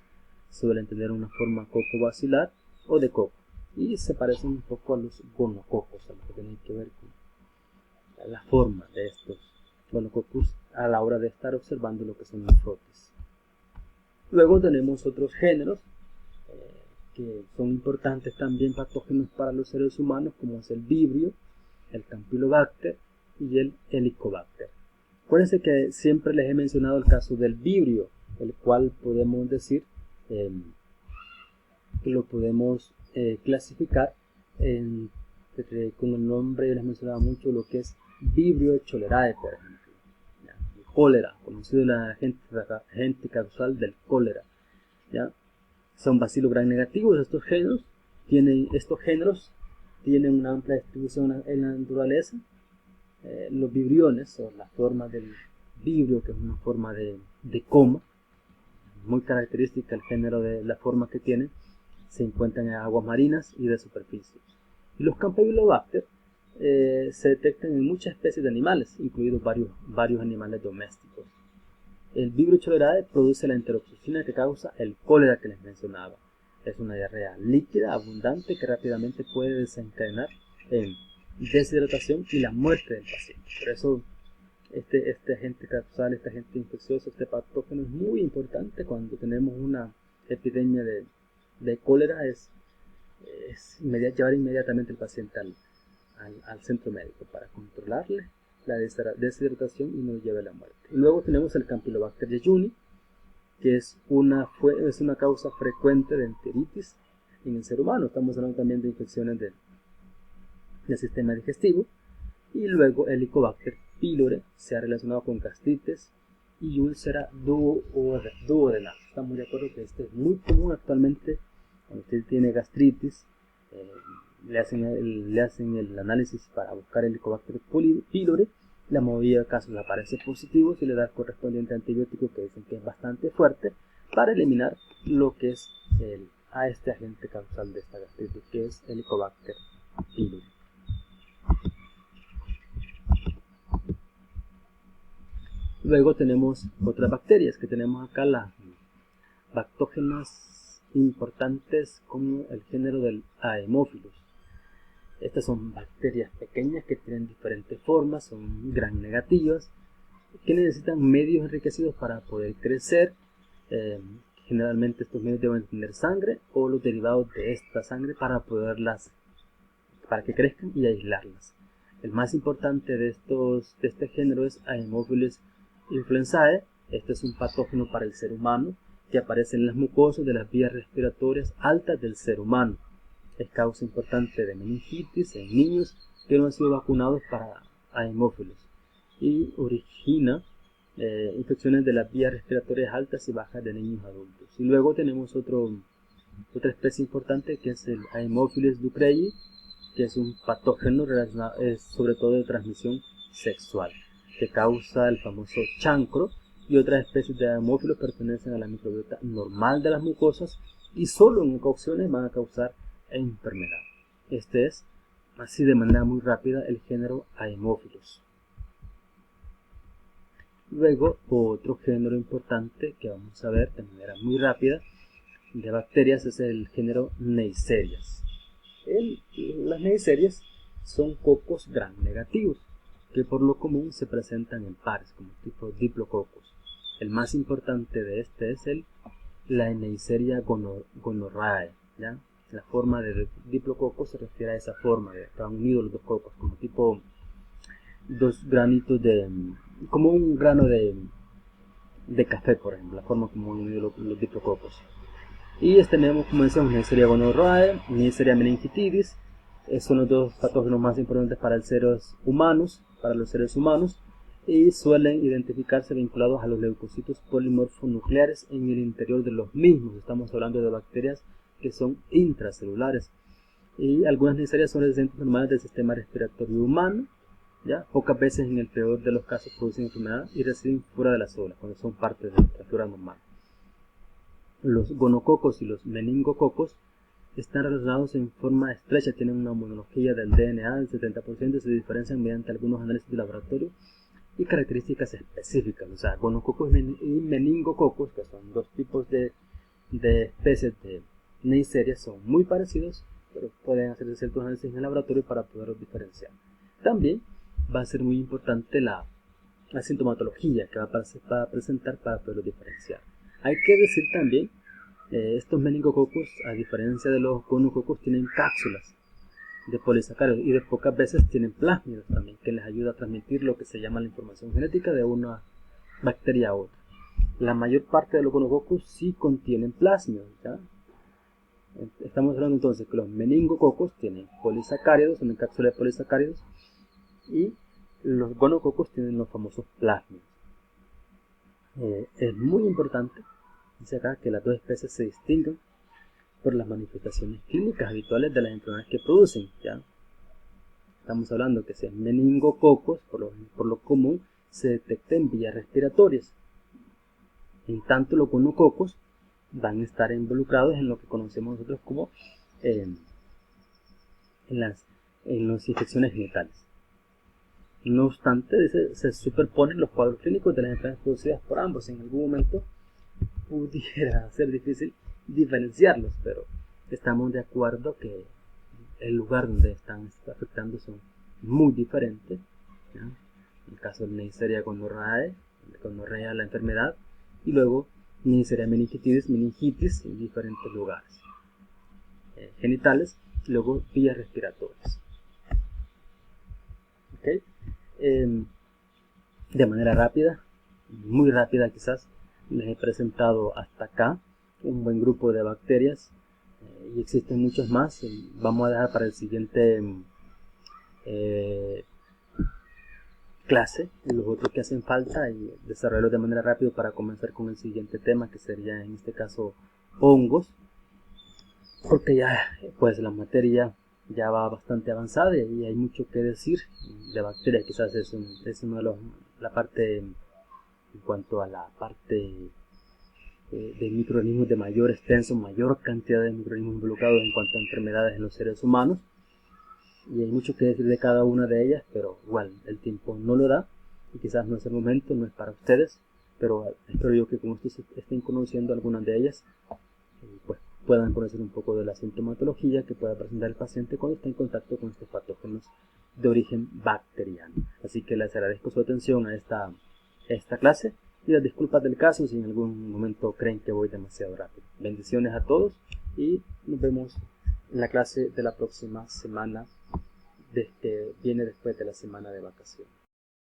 suelen tener una forma coco-bacilar o de coco, y se parecen un poco a los gonococos, a lo que tienen que ver con la forma de estos gonococos a la hora de estar observando lo que son los frotis. Luego tenemos otros géneros que son importantes también, patógenos para los seres humanos, como es el Vibrio, el Campylobacter y el Helicobacter. Acuérdense que siempre les he mencionado el caso del Vibrio, el cual podemos decir que lo podemos clasificar en con el nombre yo les mencionaba mucho lo que es Vibrio cholerae, por ejemplo. ¿Ya? El cólera, conocido en la agente causal del cólera. ¿Ya? Son bacilos gram negativos. Estos géneros tienen una amplia distribución en la naturaleza. Los vibriones, o la forma del vibrio, que es una forma de coma, muy característica el género de la forma que tiene, se encuentran en aguas marinas y de superficie. Y los Campylobacter se detectan en muchas especies de animales, incluidos varios animales domésticos. El Vibrio cholerae produce la enteroxicina que causa el cólera que les mencionaba. Es una diarrea líquida, abundante, que rápidamente puede desencadenar en deshidratación y la muerte del paciente. Por eso este agente causal, este agente infeccioso, este patógeno es muy importante cuando tenemos una epidemia de cólera. Es llevar inmediatamente el paciente al centro médico para controlarle la deshidratación y no lleve a la muerte. Y luego tenemos el Campylobacter jejuni, que es una causa frecuente de enteritis en el ser humano. Estamos hablando también de infecciones del sistema digestivo. Y luego el Helicobacter pylori se ha relacionado con gastritis y úlcera duodenal. Estamos de acuerdo que este es muy común actualmente. Cuando usted tiene gastritis, le hacen el análisis para buscar el Helicobacter pylori. La mayoría de casos aparece positivo, se le da el correspondiente antibiótico, que dicen que es bastante fuerte, para eliminar lo que es este agente causal de esta gastritis, que es el Helicobacter pylori. Luego tenemos otras bacterias, que tenemos acá las bactógenas importantes, como el género del Haemophilus. Estas son bacterias pequeñas que tienen diferentes formas, son gram negativas, que necesitan medios enriquecidos para poder crecer. Generalmente estos medios deben tener sangre o los derivados de esta sangre para que crezcan y aislarlas. El más importante de este género es Haemophilus influenzae. Este es un patógeno para el ser humano que aparece en las mucosas de las vías respiratorias altas del ser humano. Es causa importante de meningitis en niños que no han sido vacunados para Haemophilus y origina infecciones de las vías respiratorias altas y bajas de niños adultos. Y luego tenemos otra especie importante, que es el Haemophilus ducreyi, que es un patógeno sobre todo de transmisión sexual, que causa el famoso chancro. Y otras especies de Haemophilus pertenecen a la microbiota normal de las mucosas y solo en ocasiones van a causar enfermedad. Este es, así de manera muy rápida, el género Haemophilus. Luego, otro género importante que vamos a ver de manera muy rápida de bacterias es el género Neisseria. Las Neisseria son cocos gram negativos, que por lo común se presentan en pares, como tipo Diplococos. El más importante de este es la Neisseria gonorrhoeae, ¿ya? La forma de Diplococo se refiere a esa forma, de están unidos los dos cocos, como tipo dos granitos como un grano de café, por ejemplo, la forma como unidos los diplococos. Y tenemos, como decíamos, Neisseria gonorrhoeae, Neisseria meningitidis. Son los dos patógenos más importantes para los seres humanos, y suelen identificarse vinculados a los leucocitos polimorfonucleares en el interior de los mismos. Estamos hablando de bacterias que son intracelulares, y algunas Neisserias son residentes normales del sistema respiratorio humano, ¿ya? Pocas veces, en el peor de los casos, producen enfermedad y residen fuera de las células cuando son parte de nuestra flora normal. Los gonococos y los meningococos están relacionados en forma estrecha, tienen una homología del DNA del 70% y se diferencian mediante algunos análisis de laboratorio y características específicas. O sea, gonococos y meningococos, que son dos tipos de especies de Neisseria, son muy parecidos, pero pueden hacerse ciertos análisis en el laboratorio para poderlos diferenciar. También va a ser muy importante la sintomatología que va a presentar para poderlos diferenciar. Hay que decir también, estos meningococos, a diferencia de los gonococos, tienen cápsulas de polisacáridos y de pocas veces tienen plásmidos también, que les ayuda a transmitir lo que se llama la información genética de una bacteria a otra. La mayor parte de los gonococos sí contienen plásmidos, ¿ya? Estamos hablando entonces que los meningococos tienen polisacáridos, una cápsula de polisacáridos, y los gonococos tienen los famosos plásmidos. Es muy importante, dice acá, que las dos especies se distingan por las manifestaciones clínicas habituales de las enfermedades que producen. ¿Ya? Estamos hablando que si es meningococos, por lo común, se detecta en vías respiratorias. En tanto, los gonococos van a estar involucrados en lo que conocemos nosotros como en las infecciones genitales. No obstante, se superponen los cuadros clínicos de las enfermedades producidas por ambos. En algún momento pudiera ser difícil diferenciarlos, pero estamos de acuerdo que el lugar donde están afectando son muy diferentes. ¿Ya? En el caso de Neisseria gonorrea la enfermedad, y luego Neisseria meningitis en diferentes lugares genitales, y luego vías respiratorias. ¿Okay? De manera rápida, muy rápida quizás, les he presentado hasta acá un buen grupo de bacterias, y existen muchos más. Vamos a dejar para el siguiente clase los otros que hacen falta y desarrollarlos de manera rápida para comenzar con el siguiente tema, que sería en este caso hongos, porque ya pues la materia ya va bastante avanzada y hay mucho que decir de bacterias. Quizás es uno de la parte, en cuanto a la parte de microorganismos de mayor extenso, mayor cantidad de microorganismos involucrados en cuanto a enfermedades en los seres humanos, y hay mucho que decir de cada una de ellas, pero igual el tiempo no lo da y quizás no es el momento, no es para ustedes, pero espero yo que con ustedes estén conociendo algunas de ellas, pues puedan conocer un poco de la sintomatología que pueda presentar el paciente cuando está en contacto con estos patógenos de origen bacteriano. Así que les agradezco su atención a esta clase y las disculpas del caso si en algún momento creen que voy demasiado rápido. Bendiciones a todos y nos vemos en la clase de la próxima semana, que viene después de la semana de vacaciones.